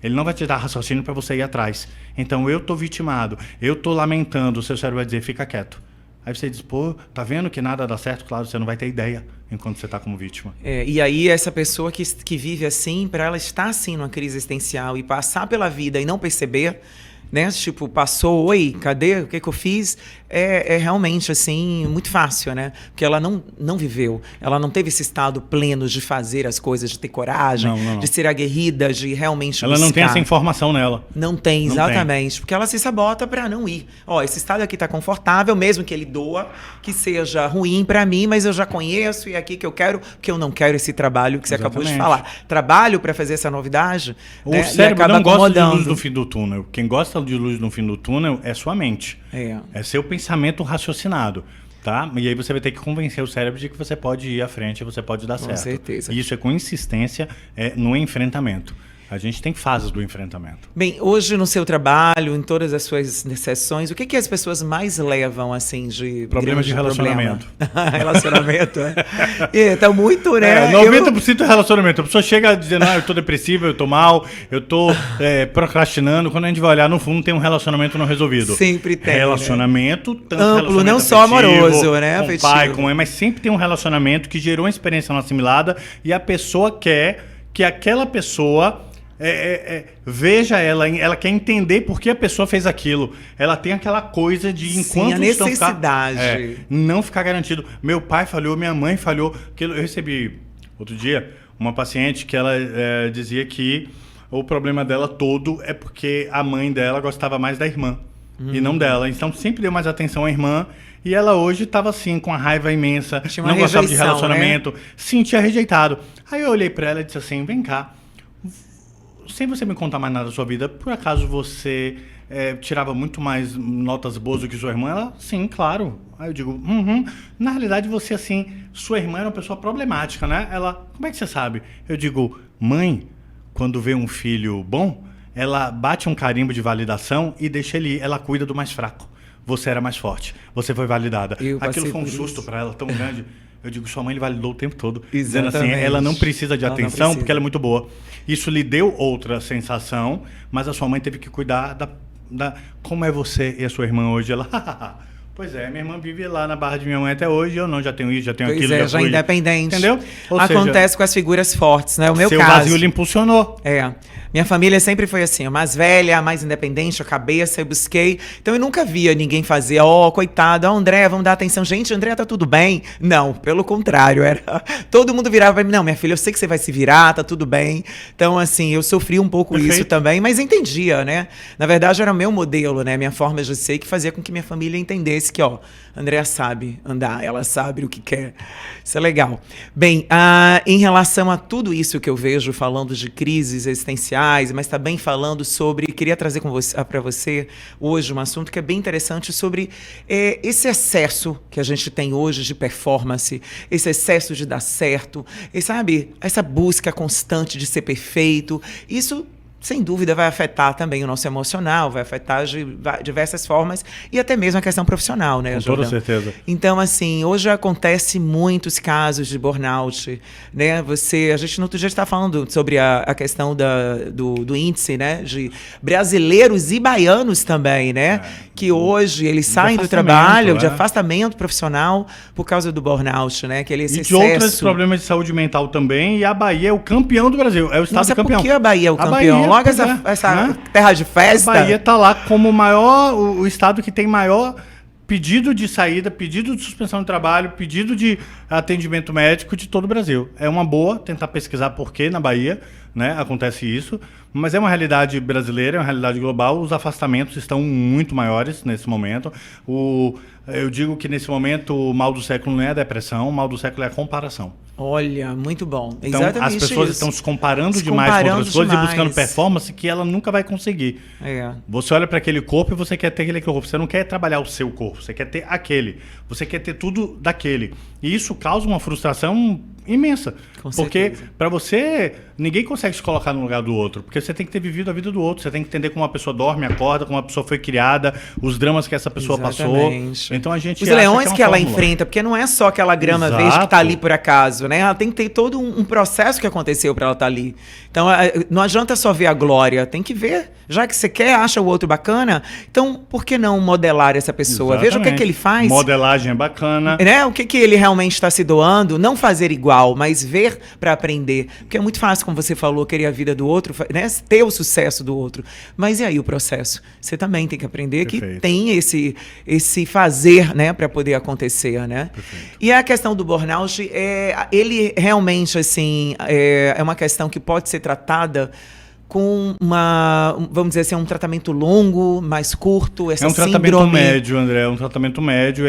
Ele não vai te dar raciocínio para você ir atrás. Então, eu estou vitimado, eu estou lamentando, o seu cérebro vai dizer, fica quieto. Aí você diz, tá vendo que nada dá certo? Claro, você não vai ter ideia enquanto você está como vítima. E aí, essa pessoa que vive assim, para ela estar assim numa crise existencial e passar pela vida e não perceber, né? Tipo, passou, oi, cadê? O que eu fiz? É realmente, assim, muito fácil, né? Porque ela não viveu. Ela não teve esse estado pleno de fazer as coisas, de ter coragem, de ser aguerrida, de realmente ela buscar. não tem essa informação nela. Não tem, exatamente. Porque ela se sabota para não ir. Esse estado aqui tá confortável, mesmo que ele doa, que seja ruim para mim, mas eu já conheço e é aqui que eu quero, porque eu não quero esse trabalho que você acabou de falar. Trabalho para fazer essa novidade, o né? cérebro acaba não gosta de luz no no fim do túnel. Quem gosta de luz no fim do túnel é sua mente. É seu pensamento raciocinado. Tá? E aí você vai ter que convencer o cérebro de que você pode ir à frente, você pode dar certo. Com certeza. E isso é com insistência no enfrentamento. A gente tem fases do enfrentamento. Bem, hoje no seu trabalho, em todas as suas sessões, o que as pessoas mais levam, assim, de problemas de relacionamento. Relacionamento, tá muito, né? 90% é relacionamento. A pessoa chega dizendo, eu tô depressiva, eu tô mal, eu tô procrastinando. Quando a gente vai olhar, no fundo, tem um relacionamento não resolvido. Sempre tem. Relacionamento, né? tanto amplo, relacionamento não só amoroso, né? Com afetivo. pai, com mãe, mas sempre tem um relacionamento que gerou uma experiência não assimilada e a pessoa quer que aquela pessoa... veja ela quer entender por que a pessoa fez aquilo. Ela tem aquela coisa de enquanto a necessidade. não ficar garantido. Meu pai falhou, minha mãe falhou. Eu recebi outro dia uma paciente que ela dizia que o problema dela todo é porque a mãe dela gostava mais da irmã e não dela. Então sempre deu mais atenção à irmã. E ela hoje estava assim, com a raiva imensa, não gostava de relacionamento, sentia rejeitado. Aí eu olhei para ela e disse assim, vem cá, sem você me contar mais nada da sua vida, por acaso você tirava muito mais notas boas do que sua irmã? Ela, sim, claro. Aí eu digo, na realidade você, assim, sua irmã era uma pessoa problemática, né? Ela, como é que você sabe? Eu digo, mãe, quando vê um filho bom, ela bate um carimbo de validação e deixa ele ir. Ela cuida do mais fraco. Você era mais forte. Você foi validada. Aquilo foi um susto para ela tão grande. Eu digo, sua mãe lhe validou o tempo todo. Dizendo assim, ela não precisa de atenção porque ela é muito boa. Isso lhe deu outra sensação, mas a sua mãe teve que cuidar da como é você e a sua irmã hoje. Ela, pois é, minha irmã vive lá na barra de minha mãe até hoje, eu não, já tenho isso, já tenho aquilo. Pois é, já independente. Entendeu? Acontece com as figuras fortes, né? O meu caso. Seu vazio lhe impulsionou. Minha família sempre foi assim, a mais velha, a mais independente, a cabeça, eu busquei. Então eu nunca via ninguém fazer, coitado, André, vamos dar atenção. Gente, André, tá tudo bem? Não, pelo contrário, todo mundo virava pra mim, não, minha filha, eu sei que você vai se virar, tá tudo bem. Então, assim, eu sofri um pouco isso também, mas entendia, né? Na verdade, era o meu modelo, né? Minha forma de ser que fazia com que minha família entendesse que, Andréa sabe andar, ela sabe o que quer. Isso é legal. Bem, em relação a tudo isso que eu vejo falando de crises existenciais, mas também falando sobre, queria trazer para você hoje um assunto que é bem interessante sobre esse excesso que a gente tem hoje de performance, esse excesso de dar certo, sabe, essa busca constante de ser perfeito. Isso, sem dúvida, vai afetar também o nosso emocional, vai afetar de diversas formas e até mesmo a questão profissional, né, Com toda certeza. Então, assim, hoje acontece muitos casos de burnout, né? A gente no outro dia está falando sobre a questão do índice, né? De brasileiros e baianos também, né? Que hoje eles saem do trabalho, de afastamento profissional por causa do burnout, né? Que esse de outros problemas de saúde mental também. E a Bahia é o campeão do Brasil, é o estado campeão. Por que a Bahia é o campeão? Logo essa terra de festa. A Bahia está lá como o estado que tem maior pedido de saída, pedido de suspensão de trabalho, pedido de atendimento médico de todo o Brasil. É uma boa tentar pesquisar por que na Bahia, né, acontece isso, mas é uma realidade brasileira, é uma realidade global. Os afastamentos estão muito maiores nesse momento. Eu digo que nesse momento o mal do século não é a depressão, o mal do século é a comparação. Olha, muito bom. Então, as pessoas estão se comparando demais com outras coisas e buscando performance que ela nunca vai conseguir. Você olha para aquele corpo e você quer ter aquele corpo. Você não quer trabalhar o seu corpo, você quer ter aquele. Você quer ter tudo daquele. E isso causa uma frustração imensa. Porque para você, ninguém consegue se colocar no lugar do outro. Porque você tem que ter vivido a vida do outro. Você tem que entender como uma pessoa dorme, acorda, como uma pessoa foi criada, os dramas que essa pessoa passou. Então a gente os leões que ela enfrenta, porque não é só aquela grama verde que está ali por acaso, né? Ela tem que ter todo um processo que aconteceu para ela estar ali. Então não adianta só ver a glória, tem que ver. Já que você quer, acha o outro bacana, então por que não modelar essa pessoa? Veja o que ele faz. Modelagem é bacana. Né? O que ele realmente está se doando, não fazer igual, mas ver para aprender. Porque é muito fácil, como você falou, querer a vida do outro, né? Ter o sucesso do outro. Mas e aí o processo? Você também tem que aprender que tem esse fazer, né, para poder acontecer, né? E a questão do burnout, ele realmente, assim, é uma questão que pode ser tratada com vamos dizer assim, um tratamento longo, mais curto, essa síndrome? É um tratamento médio, André, é um tratamento médio.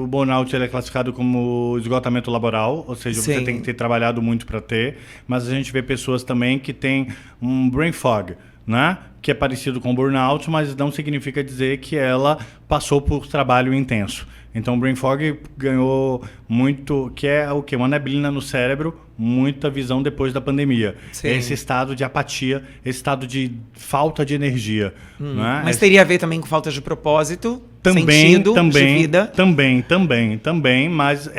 O burnout ele é classificado como esgotamento laboral, ou seja, você tem que ter trabalhado muito para ter, mas a gente vê pessoas também que têm um brain fog, né? Que é parecido com burnout, mas não significa dizer que ela passou por trabalho intenso. Então, o brain fog ganhou muito, que é o quê? Uma neblina no cérebro, muita visão depois da pandemia. É esse estado de apatia, esse estado de falta de energia. Né? Mas teria a ver também com falta de propósito, sentido de vida? Também, mas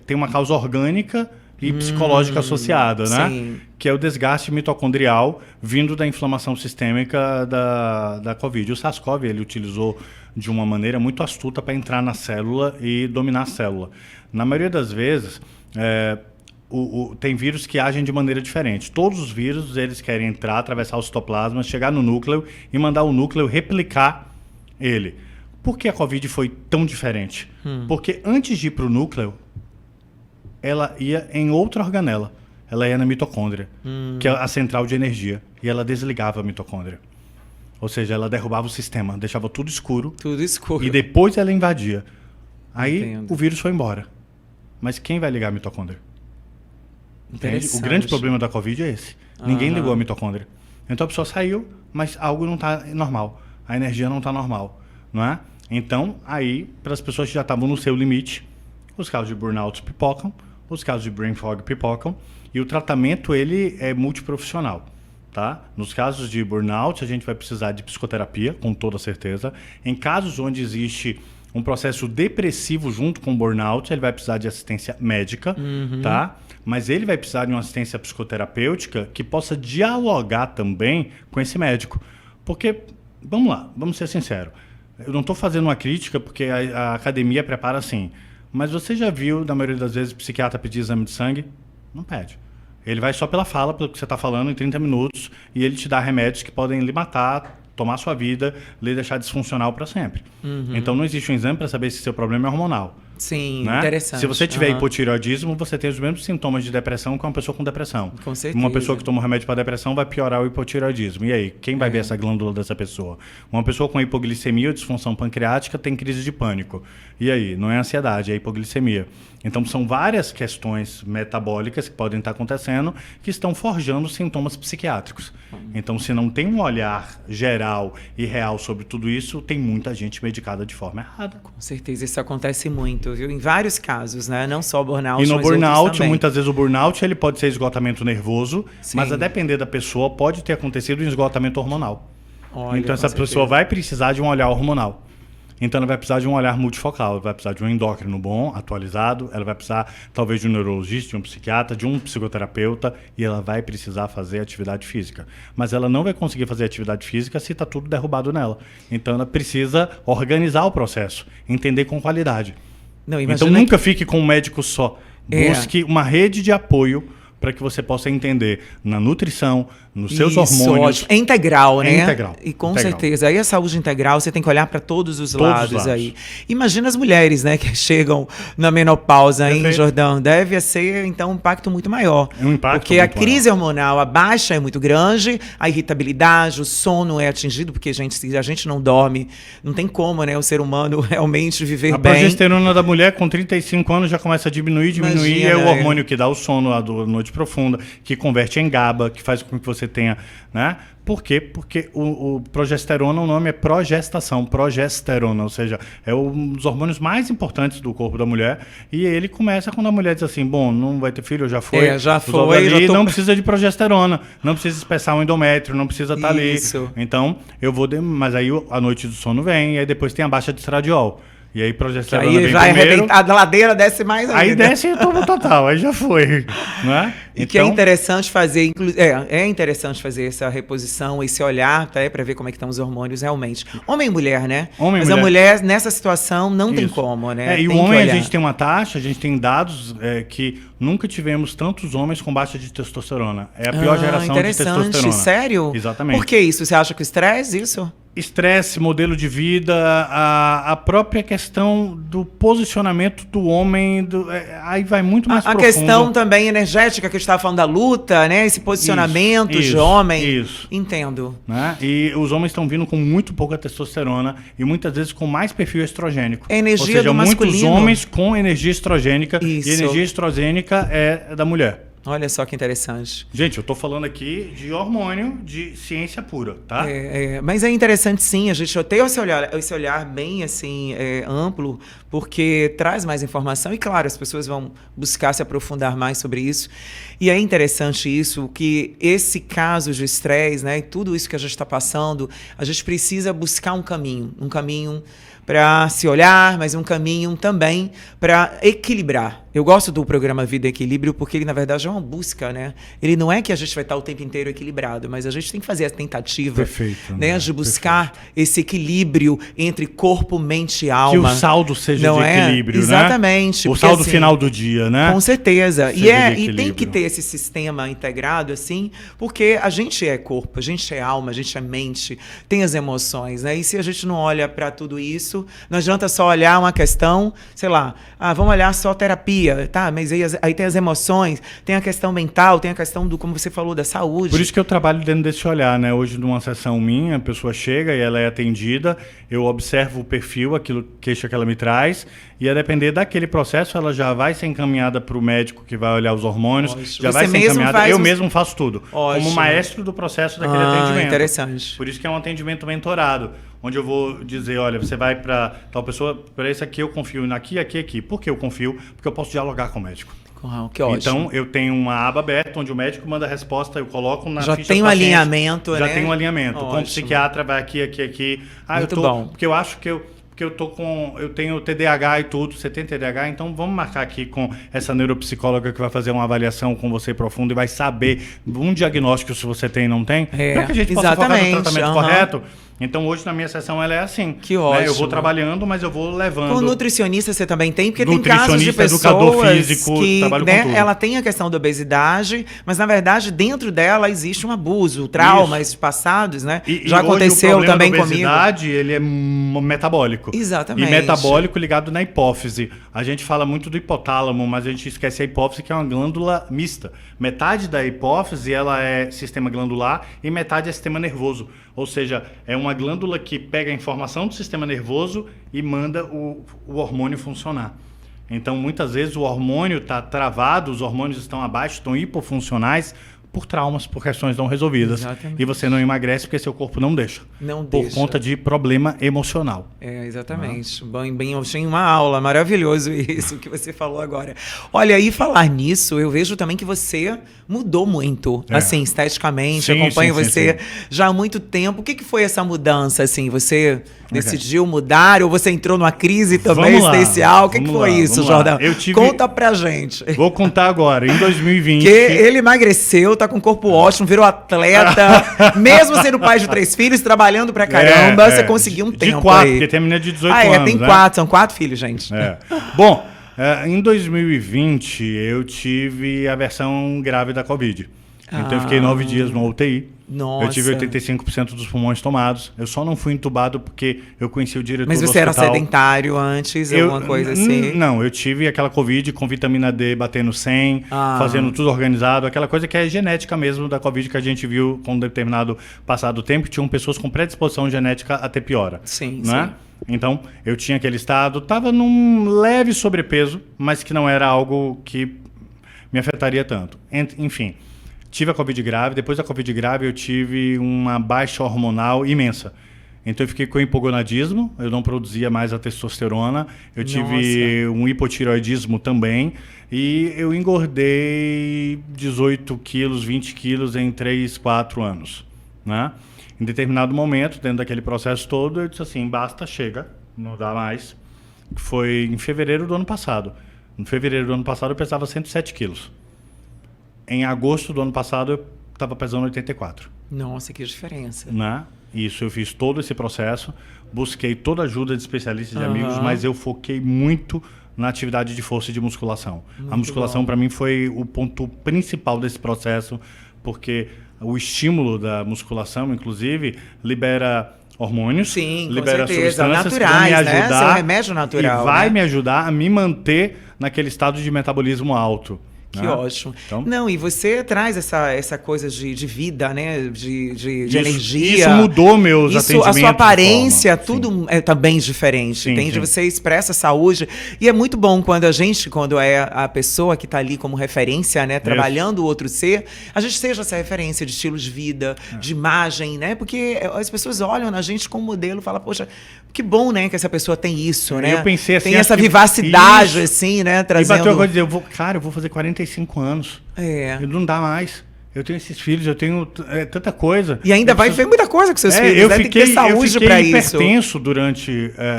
tem uma causa orgânica e psicológica associada, né? Sim. Que é o desgaste mitocondrial vindo da inflamação sistêmica da Covid. O SARS-CoV ele utilizou de uma maneira muito astuta para entrar na célula e dominar a célula. Na maioria das vezes, tem vírus que agem de maneira diferente. Todos os vírus eles querem entrar, atravessar o citoplasma, chegar no núcleo e mandar o núcleo replicar ele. Por que a Covid foi tão diferente? Porque antes de ir para o núcleo, ela ia em outra organela. Ela ia na mitocôndria, que é a central de energia. E ela desligava a mitocôndria. Ou seja, ela derrubava o sistema, deixava tudo escuro. Tudo escuro. E depois ela invadia. Aí o vírus foi embora. Mas quem vai ligar a mitocôndria? Entende? O grande problema da Covid é esse. Ninguém ligou a mitocôndria. Então a pessoa saiu, mas algo não está normal. a energia não está normal, não é? Então, aí, para as pessoas que já estavam no seu limite, os casos de burnout pipocam, os casos de brain fog pipocam, e o tratamento, ele é multiprofissional, tá? Nos casos de burnout, a gente vai precisar de psicoterapia, com toda certeza. Em casos onde existe um processo depressivo junto com o burnout, ele vai precisar de assistência médica, tá? Mas ele vai precisar de uma assistência psicoterapêutica que possa dialogar também com esse médico. Porque, vamos lá, vamos ser sinceros. Eu não estou fazendo uma crítica porque a academia prepara assim. Mas você já viu, na maioria das vezes, o psiquiatra pedir exame de sangue? Não pede. Ele vai só pela fala, pelo que você está falando, em 30 minutos, e ele te dá remédios que podem lhe matar, tomar sua vida, lhe deixar disfuncional para sempre. Então não existe um exame para saber se seu problema é hormonal. Sim, né? interessante. Se você tiver hipotireoidismo, você tem os mesmos sintomas de depressão que uma pessoa com depressão. Com certeza. Uma pessoa que toma remédio para depressão vai piorar o hipotireoidismo. E aí, quem vai ver essa glândula dessa pessoa? Uma pessoa com hipoglicemia ou disfunção pancreática tem crise de pânico. E aí? Não é ansiedade, é hipoglicemia. Então, são várias questões metabólicas que podem estar acontecendo que estão forjando sintomas psiquiátricos. Então, se não tem um olhar geral e real sobre tudo isso, tem muita gente medicada de forma errada. Com certeza, isso acontece muito, viu? Em vários casos, né? Não só o burnout, e no mas burnout, muitas vezes o burnout ele pode ser esgotamento nervoso, Sim. mas a depender da pessoa pode ter acontecido um esgotamento hormonal. Olha, então essa pessoa vai precisar de um olhar hormonal. Então ela vai precisar de um olhar multifocal, ela vai precisar de um endócrino bom, atualizado, ela vai precisar talvez de um neurologista, de um psiquiatra, de um psicoterapeuta, e ela vai precisar fazer atividade física. Mas ela não vai conseguir fazer atividade física se está tudo derrubado nela. Então ela precisa organizar o processo, entender com qualidade. Não, então nunca fique com um médico só. Busque uma rede de apoio para que você possa entender na nutrição, nos seus hormônios. Ótimo. É integral, né? É integral. E com integral. certeza. Aí a saúde integral, você tem que olhar para todos os lados aí. Imagina as mulheres, né, que chegam na menopausa, hein, Jordão? Deve ser, então, um impacto muito maior. É um impacto porque a crise hormonal, a baixa é muito grande, a irritabilidade, o sono é atingido, porque se a gente não dorme, não tem como, né, o ser humano realmente viver bem. A progesterona da mulher com 35 anos já começa a diminuir, Imagina, é o hormônio que dá o sono, a noite profunda, que converte em GABA, que faz com que você tenha, né? Por quê? Porque o progesterona, o nome é progesterona, ou seja, é um dos hormônios mais importantes do corpo da mulher, e ele começa quando a mulher diz assim, bom, não vai ter filho, já foi, já foi, ali, não precisa de progesterona, não precisa espessar o endométrio, não precisa estar ali. Então, eu vou, mas aí a noite do sono vem, e aí depois tem a baixa de estradiol. E aí progesterona aí vem vai primeiro. Arrebentar, a ladeira desce mais ainda. Aí desce todo total, aí já foi. Né? E então, que é interessante fazer, é interessante fazer essa reposição, esse olhar até para ver como é que estão os hormônios realmente. Homem e mulher, né? Mas a mulher nessa situação não tem como, né? E o homem a gente tem uma taxa, a gente tem dados que nunca tivemos tantos homens com baixa de testosterona. É a pior geração de testosterona. Sério? Exatamente. Por que isso? Você acha que o estresse, isso? Estresse, modelo de vida, a própria questão do posicionamento do homem, aí vai muito mais profundo. A questão também energética que eu estava falando da luta, né? Esse posicionamento de homem. Isso. Entendo. Né? E os homens estão vindo com muito pouca testosterona e muitas vezes com mais perfil estrogênico. É energia, ou seja, do masculino. Muitos homens com energia estrogênica. Isso. E energia estrogênica é da mulher. Olha só que interessante. Gente, eu tô falando aqui de hormônio, de ciência pura, tá? Mas é interessante sim, a gente ter esse olhar bem assim, amplo, porque traz mais informação e, claro, as pessoas vão buscar se aprofundar mais sobre isso. E é interessante isso, que esse caso de estresse, né, e tudo isso que a gente está passando, a gente precisa buscar um caminho para se olhar, mas um caminho também para equilibrar. Eu gosto do programa Vida e Equilíbrio porque ele, na verdade, é uma busca, né? Ele não é que a gente vai estar o tempo inteiro equilibrado, mas a gente tem que fazer a tentativa, né, de buscar esse equilíbrio entre corpo, mente e alma. Que o saldo seja de equilíbrio, Exatamente. Né? O saldo final do dia, né? Com certeza. E tem que ter esse sistema integrado, assim, porque a gente é corpo, a gente é alma, a gente é mente, tem as emoções, né? E se a gente não olha para tudo isso, não adianta só olhar uma questão, sei lá, vamos olhar só terapia. Tá, mas aí tem as emoções, tem a questão mental, tem a questão do, como você falou, da saúde. Por isso que eu trabalho dentro desse olhar, né? Hoje, numa sessão minha, a pessoa chega e ela é atendida, eu observo o perfil, aquilo queixa que ela me traz, e a depender daquele processo, ela já vai ser encaminhada para o médico que vai olhar os hormônios, já vai ser encaminhada. Eu mesmo faço tudo, como maestro do processo daquele atendimento. Interessante. Por isso que é um atendimento mentorado, onde eu vou dizer, olha, você vai para tal pessoa, para esse aqui eu confio, aqui. Por que eu confio? Porque eu posso dialogar com o médico. Que ótimo. Então, eu tenho uma aba aberta onde o médico manda a resposta, eu coloco na já ficha tem do um paciente. alinhamento, Já né? tem um alinhamento. Ótimo. Como psiquiatra vai aqui. Muito bom. Porque eu acho que eu tenho TDAH e tudo, você tem TDAH, então vamos marcar aqui com essa neuropsicóloga que vai fazer uma avaliação com você profunda e vai saber um diagnóstico se você tem ou não tem, para que a gente possa focar no tratamento correto. Então, hoje, na minha sessão, ela é assim. Que ótimo. Né? Eu vou trabalhando, mas eu vou levando... Com nutricionista você também tem, porque tem casos de pessoas educador físico, que, trabalho né, com tudo. ela tem a questão da obesidade, mas, na verdade, dentro dela existe um abuso, traumas passados, né? Já aconteceu hoje, também da obesidade, comigo. ele é metabólico. Exatamente. E metabólico ligado na hipófise. A gente fala muito do hipotálamo, mas a gente esquece a hipófise, que é uma glândula mista. Metade da hipófise, ela é sistema glandular e metade é sistema nervoso. Ou seja, é uma glândula que pega a informação do sistema nervoso e manda o hormônio funcionar. Então, muitas vezes o hormônio está travado, os hormônios estão abaixo, estão hipofuncionais por traumas, por questões não resolvidas. Exatamente. E você não emagrece porque seu corpo não deixa. Não por deixa. Conta de problema emocional. Exatamente. Bem, eu achei uma aula, maravilhoso isso que você falou agora. Olha, e falar nisso, eu vejo também que você mudou muito, assim, esteticamente. Eu acompanho você já há muito tempo. O que foi essa mudança, assim? Você decidiu mudar ou você entrou numa crise também existencial? O que foi isso, Jordão? Conta pra gente. Vou contar agora. Em 2020... Que ele emagreceu, tá com um corpo ótimo, virou atleta, mesmo sendo pai de 3 filhos, trabalhando pra caramba, você conseguiu um tempo de 4, aí. Porque tem menina de 18 anos, tem 4, são 4 filhos, gente. Bom, em 2020 eu tive a versão grave da Covid. Então eu fiquei 9 dias no UTI. Nossa. Eu tive 85% dos pulmões tomados. Eu só não fui entubado porque eu conheci o diretor do hospital. Mas você era sedentário antes, alguma coisa assim? Não, eu tive aquela Covid com vitamina D batendo 100, fazendo tudo organizado. Aquela coisa que é genética mesmo da Covid que a gente viu com um determinado passado tempo. Tinham pessoas com predisposição genética a ter piora. Sim, né? sim. Então, eu tinha aquele estado, estava num leve sobrepeso, mas que não era algo que me afetaria tanto. Enfim... Tive a Covid grave, depois da Covid grave eu tive uma baixa hormonal imensa. Então eu fiquei com hipogonadismo, eu não produzia mais a testosterona, eu tive um hipotireoidismo também e eu engordei 18 quilos, 20 quilos em 3, 4 anos. Né? Em determinado momento, dentro daquele processo todo, eu disse assim, basta, chega, não dá mais. Foi em fevereiro do ano passado. Em fevereiro do ano passado eu pesava 107 quilos. Em agosto do ano passado, eu estava pesando 84. Nossa, que diferença. Né? Isso, eu fiz todo esse processo, busquei toda a ajuda de especialistas e amigos, mas eu foquei muito na atividade de força e de musculação. A musculação, para mim, foi o ponto principal desse processo, porque o estímulo da musculação, inclusive, libera hormônios, libera substâncias que vão me ajudar, né? Seu remédio natural, e vai me ajudar a me manter naquele estado de metabolismo alto. Que ótimo. Então, não, e você traz essa coisa de vida, né? De energia. Isso mudou meus atendimentos. A sua aparência, tudo tá bem diferente. Entende? Você expressa saúde. E é muito bom quando é a pessoa que está ali como referência, né? Trabalhando o outro ser, a gente seja essa referência de estilo de vida, de imagem, né? Porque as pessoas olham na gente como modelo e falam, poxa, que bom, né? Que essa pessoa tem isso, né? Eu pensei assim, tem essa vivacidade, assim, né? Trazendo... E bateu agora dizer, eu vou fazer 45 anos. Não dá mais. Eu tenho esses filhos, eu tenho tanta coisa. E ainda vai ver muita coisa com seus filhos. Eu fiquei, ter saúde para isso. Eu fiquei hipertenso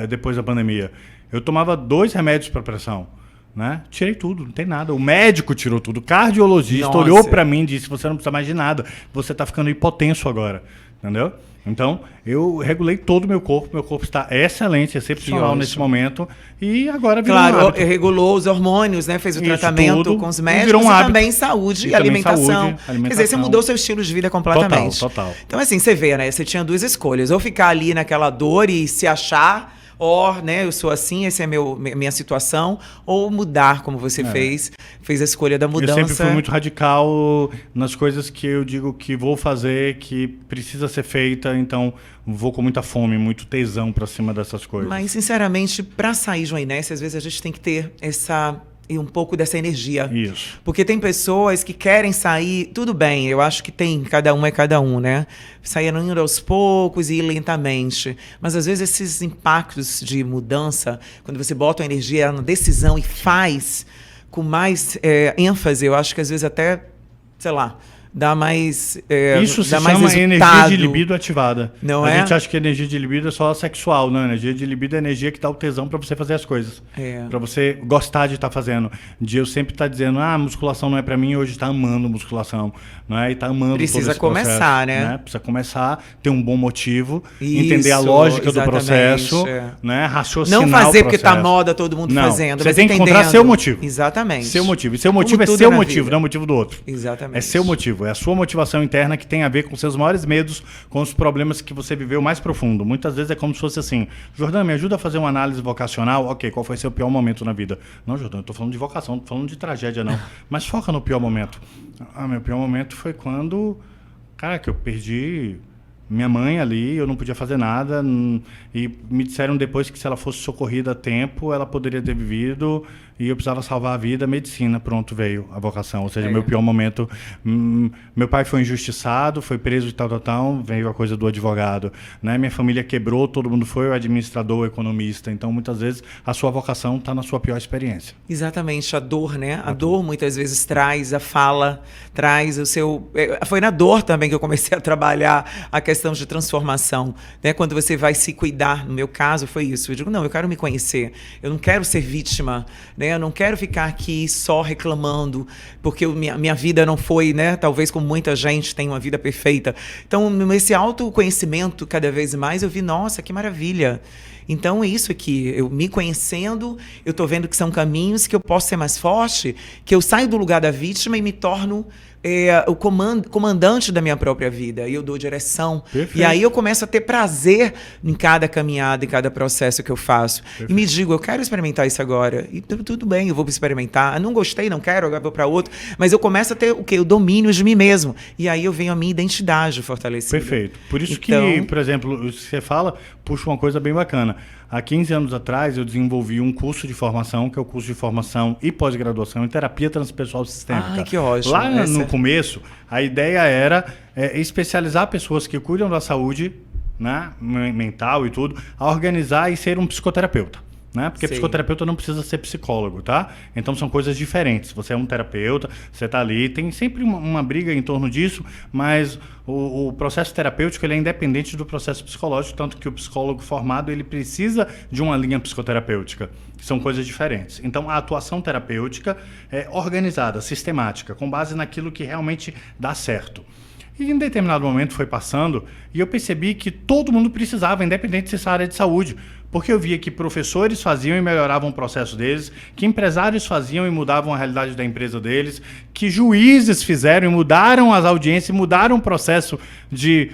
depois da pandemia. Eu tomava 2 remédios para pressão. Né? Tirei tudo, não tem nada. O médico tirou tudo. O cardiologista olhou para mim e disse, você não precisa mais de nada. Você está ficando hipotenso agora. Entendeu? Então, eu regulei todo o meu corpo está excelente, excepcional nesse momento, e agora virou um hábito. Regulou os hormônios, né? Fez o tratamento com os médicos e também saúde e alimentação. Quer dizer, você mudou seu estilo de vida completamente. Total. Então, assim, você vê, né? Você tinha 2 escolhas, ou ficar ali naquela dor e se achar, né, eu sou assim, essa é minha situação, ou mudar como você fez a escolha da mudança. Eu sempre fui muito radical nas coisas que eu digo que vou fazer, que precisa ser feita, então vou com muita fome, muito tesão pra cima dessas coisas. Mas, sinceramente, pra sair de uma inércia, às vezes a gente tem que ter e um pouco dessa energia. Isso. Porque tem pessoas que querem sair, tudo bem, eu acho que tem, cada um é cada um, né? Saindo indo aos poucos e ir lentamente. Mas às vezes esses impactos de mudança, quando você bota a energia na decisão e faz com mais ênfase, eu acho que às vezes até, sei lá, dá mais Isso se dá mais chama resultado. energia de libido ativada. Não a é? gente acha que a energia de libido é só sexual, não. A energia de libido é a energia que dá o tesão para você fazer as coisas. Para você gostar de estar fazendo. De eu sempre estar dizendo, musculação não é para mim, hoje está amando musculação. Não é? E está amando Precisa todo esse começar, processo, né? Precisa começar, ter um bom motivo, Isso, entender a lógica exatamente, do processo, né? Raciocinar não fazer o porque processo. está moda todo mundo Não, fazendo. você mas tem que encontrar entendendo. seu motivo. Exatamente. Seu motivo. E seu motivo Como é tudo seu na motivo, vida. não é o motivo do outro. Exatamente. É seu motivo, é a sua motivação interna que tem a ver com seus maiores medos, com os problemas que você viveu mais profundo. Muitas vezes é como se fosse assim, Jordana, me ajuda a fazer uma análise vocacional? Ok, qual foi seu pior momento na vida? Não, Jordana, eu tô falando de vocação, não tô falando de tragédia, não. Mas foca no pior momento. Meu pior momento foi quando, cara, que eu perdi minha mãe ali, eu não podia fazer nada, e me disseram depois que se ela fosse socorrida a tempo, ela poderia ter vivido, e eu precisava salvar a vida, medicina, pronto, veio a vocação. Ou seja, meu pior momento, meu pai foi injustiçado, foi preso e tal, veio a coisa do advogado, né? Minha família quebrou, todo mundo foi o administrador, o economista, então muitas vezes a sua vocação está na sua pior experiência. Exatamente, a dor, né? A dor muitas vezes traz a fala, traz o seu... Foi na dor também que eu comecei a trabalhar a questão de transformação, né? Quando você vai se cuidar, no meu caso foi isso, eu digo, não, eu quero me conhecer, eu não quero ser vítima, né? Eu não quero ficar aqui só reclamando, porque minha vida não foi, né? Talvez como muita gente tem uma vida perfeita. Então, esse autoconhecimento, cada vez mais, eu vi, nossa, que maravilha. Então, é isso aqui, eu me conhecendo, eu estou vendo que são caminhos que eu posso ser mais forte, que eu saio do lugar da vítima e me torno o comandante da minha própria vida. E eu dou direção. Perfeito. E aí eu começo a ter prazer em cada caminhada, em cada processo que eu faço. Perfeito. E me digo, eu quero experimentar isso agora. E tudo bem, eu vou experimentar. Não gostei, não quero, agora vou para outro. Mas eu começo a ter o quê? O domínio de mim mesmo. E aí eu venho a minha identidade fortalecida. Perfeito. Por isso que, por exemplo, você fala, puxa uma coisa bem bacana. Há 15 anos atrás, eu desenvolvi um curso de formação, que é o curso de formação e pós-graduação em terapia transpessoal sistêmica. Ai, que ótimo. Lá no começo, a ideia era especializar pessoas que cuidam da saúde, né, mental e tudo, a organizar e ser um psicoterapeuta. Né? Porque psicoterapeuta não precisa ser psicólogo, tá? Então são coisas diferentes. Você é um terapeuta, você está ali, tem sempre uma briga em torno disso, mas o processo terapêutico ele é independente do processo psicológico, tanto que o psicólogo formado ele precisa de uma linha psicoterapêutica. São coisas diferentes. Então a atuação terapêutica é organizada, sistemática, com base naquilo que realmente dá certo. E em determinado momento foi passando e eu percebi que todo mundo precisava, independente se essa área de saúde. Porque eu via que professores faziam e melhoravam o processo deles, que empresários faziam e mudavam a realidade da empresa deles, que juízes fizeram e mudaram as audiências, mudaram o processo de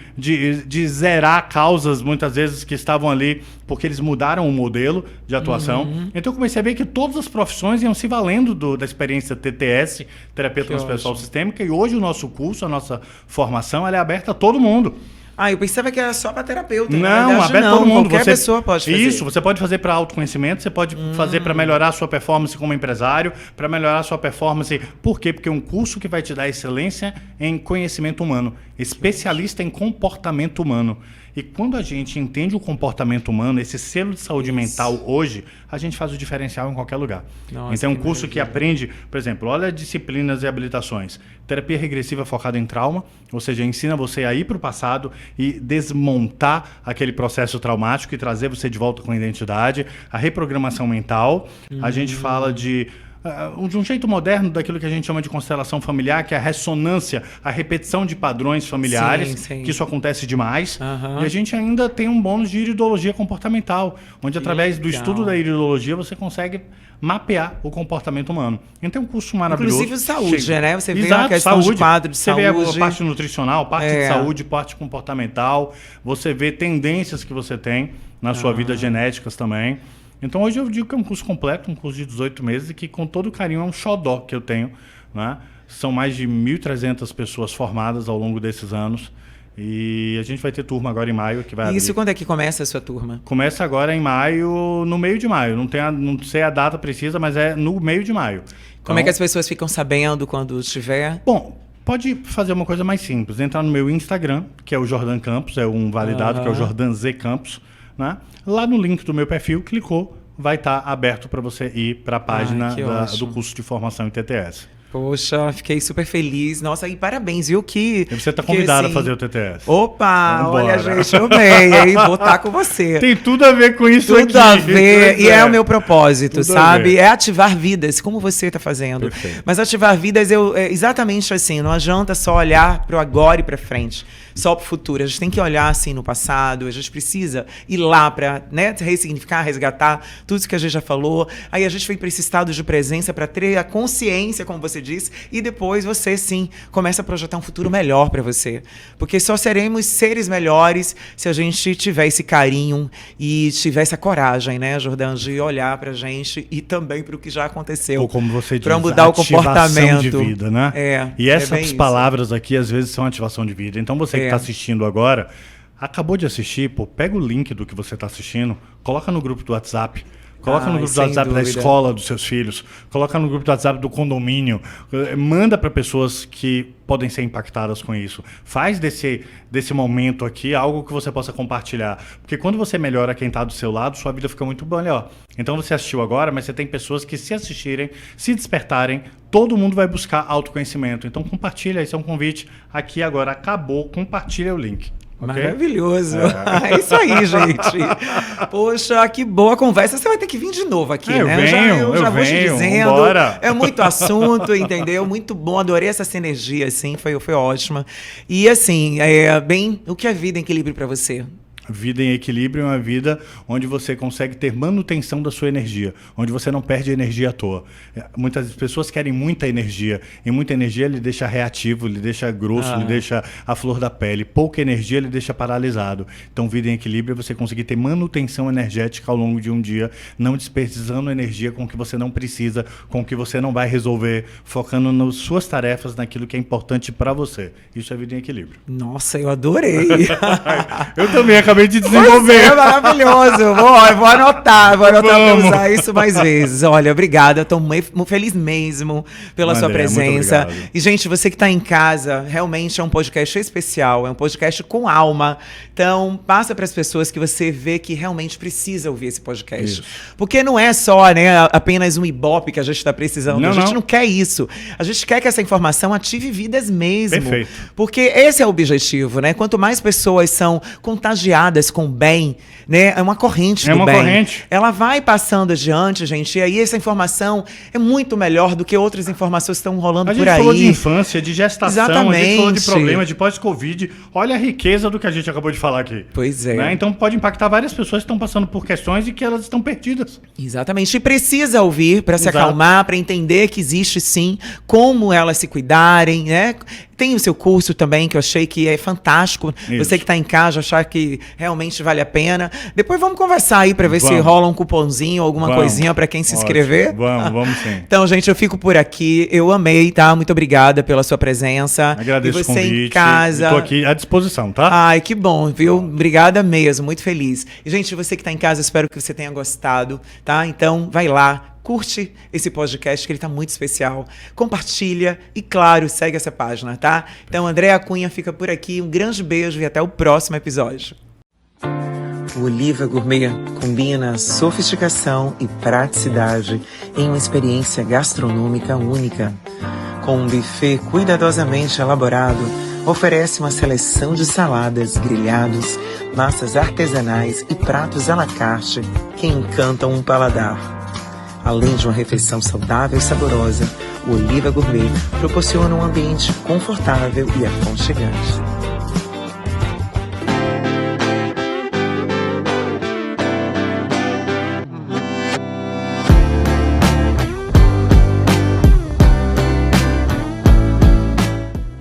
zerar causas, muitas vezes, que estavam ali, porque eles mudaram o modelo de atuação. Uhum. Então eu comecei a ver que todas as profissões iam se valendo da experiência TTS, Terapia Transpessoal Sistêmica, e hoje o nosso curso, a nossa formação, ela é aberta a todo mundo. Eu pensava que era só para terapeuta. Não, aberto todo mundo. Qualquer pessoa pode fazer. Isso, você pode fazer para autoconhecimento, você pode fazer para melhorar a sua performance como empresário, para melhorar a sua performance. Por quê? Porque é um curso que vai te dar excelência em conhecimento humano, especialista em comportamento humano. E quando a gente entende o comportamento humano, esse selo de saúde mental hoje, a gente faz o diferencial em qualquer lugar. Nossa, então é um curso que aprende, por exemplo, olha disciplinas e habilitações. Terapia regressiva focada em trauma, ou seja, ensina você a ir para o passado e desmontar aquele processo traumático e trazer você de volta com a identidade. A reprogramação mental, a gente fala de um jeito moderno daquilo que a gente chama de constelação familiar, que é a ressonância, a repetição de padrões familiares, que isso acontece demais. E a gente ainda tem um bônus de iridologia comportamental, onde através do estudo da iridologia você consegue mapear o comportamento humano. Então é um curso maravilhoso. Inclusive saúde, né? Você vê a questão de quadro de saúde. Você vê a parte nutricional, parte de saúde, parte comportamental. Você vê tendências que você tem na sua vida, genéticas também. Então hoje eu digo que é um curso completo, um curso de 18 meses e que com todo carinho é um xodó que eu tenho, né? São mais de 1.300 pessoas formadas ao longo desses anos E a gente vai ter turma agora em maio que vai abrir. Isso, quando é que começa a sua turma? Começa agora em maio, no meio de maio. Não sei a data precisa, mas é no meio de maio. Como é que as pessoas ficam sabendo quando estiver? Bom, pode fazer uma coisa mais simples. Entrar no meu Instagram, que é o Jordan Campos, é um validado, que é o Jordan Z Campos. Né? Lá no link do meu perfil, clicou, vai estar aberto para você ir para a página do curso de formação em TTS. Poxa, fiquei super feliz. Nossa, e parabéns, viu? E você está convidado a fazer o TTS. Opa, olha, gente, eu amei, hein? Vou estar com você. Tem tudo a ver com isso aqui. Tudo a ver, e é o meu propósito, sabe? É ativar vidas, como você está fazendo. Perfeito. Mas ativar vidas, é exatamente assim, não adianta só olhar para o agora e para frente, só para o futuro. A gente tem que olhar assim no passado, a gente precisa ir lá para, né, ressignificar, resgatar tudo isso que a gente já falou. Aí a gente vem para esse estado de presença, para ter a consciência, como você disse, e depois você sim começa a projetar um futuro melhor para você, porque só seremos seres melhores se a gente tiver esse carinho e tiver essa coragem, né, Jordan, de olhar pra gente e também para o que já aconteceu. Ou como você diz, para mudar o comportamento de vida, né? E essas palavras aqui às vezes são ativação de vida. Então você que está assistindo agora, acabou de assistir, pô, pega o link do que você está assistindo, coloca no grupo do WhatsApp. Coloca no grupo do WhatsApp da escola dos seus filhos, coloca no grupo do WhatsApp do condomínio, manda para pessoas que podem ser impactadas com isso. Faz desse momento aqui algo que você possa compartilhar. Porque quando você melhora quem está do seu lado, sua vida fica muito boa. Ó. Então você assistiu agora, mas você tem pessoas que se assistirem, se despertarem, todo mundo vai buscar autoconhecimento. Então compartilha, esse é um convite. Aqui agora acabou, compartilha o link. Okay? Maravilhoso. É isso aí, gente. Poxa, que boa conversa. Você vai ter que vir de novo aqui, né? Eu já vou te dizendo. Bora. É muito assunto, entendeu? Muito bom. Adorei essa sinergia, assim. Foi ótima. E, assim, o que é vida em equilíbrio para você? Vida em equilíbrio é uma vida onde você consegue ter manutenção da sua energia, onde você não perde energia à toa. Muitas pessoas querem muita energia, e muita energia lhe deixa reativo, lhe deixa grosso, lhe deixa a flor da pele. Pouca energia lhe deixa paralisado. Então, vida em equilíbrio é você conseguir ter manutenção energética ao longo de um dia, não desperdiçando energia com o que você não precisa, com o que você não vai resolver, focando nas suas tarefas, naquilo que é importante para você. Isso é vida em equilíbrio. Nossa, eu adorei. Eu também acabei de desenvolver. É maravilhoso. Vou anotar para usar isso mais vezes. Olha, obrigada. Estou muito feliz mesmo pela sua presença. E, gente, você que está em casa, realmente é um podcast especial, é um podcast com alma. Então, passa para as pessoas que você vê que realmente precisa ouvir esse podcast. Isso. Porque não é só, né, apenas um ibope que a gente está precisando. A gente não quer isso. A gente quer que essa informação ative vidas mesmo. Perfeito. Porque esse é o objetivo, né? Quanto mais pessoas são contagiadas com bem, né? É uma corrente do bem. Corrente. Ela vai passando adiante, gente, e aí essa informação é muito melhor do que outras informações que estão rolando por aí. A gente falou de infância, de gestação, exatamente. A gente falou de problemas, de pós-Covid. Olha a riqueza do que a gente acabou de falar aqui. Pois é. Né? Então pode impactar várias pessoas que estão passando por questões e que elas estão perdidas. Exatamente. E precisa ouvir para se acalmar, para entender que existe sim como elas se cuidarem, né? Tem o seu curso também, que eu achei que é fantástico. Isso. Você que está em casa, achar que realmente vale a pena. Depois vamos conversar aí para ver se rola um cupomzinho, alguma coisinha para quem se inscrever. Vamos sim. Então, gente, eu fico por aqui. Eu amei, tá? Muito obrigada pela sua presença. Agradeço e você o convite. Em casa. Estou aqui à disposição, tá? Ai, que bom, viu? Obrigada mesmo, muito feliz. E, gente, você que está em casa, espero que você tenha gostado, tá? Então, vai lá. Curte esse podcast, que ele tá muito especial. Compartilha e, claro, segue essa página, tá? Então, Andréa Cunha fica por aqui. Um grande beijo e até o próximo episódio. O Oliva Gourmet combina sofisticação e praticidade em uma experiência gastronômica única. Com um buffet cuidadosamente elaborado, oferece uma seleção de saladas, grelhados, massas artesanais e pratos à la carte que encantam um paladar. Além de uma refeição saudável e saborosa, o Oliva Gourmet proporciona um ambiente confortável e aconchegante.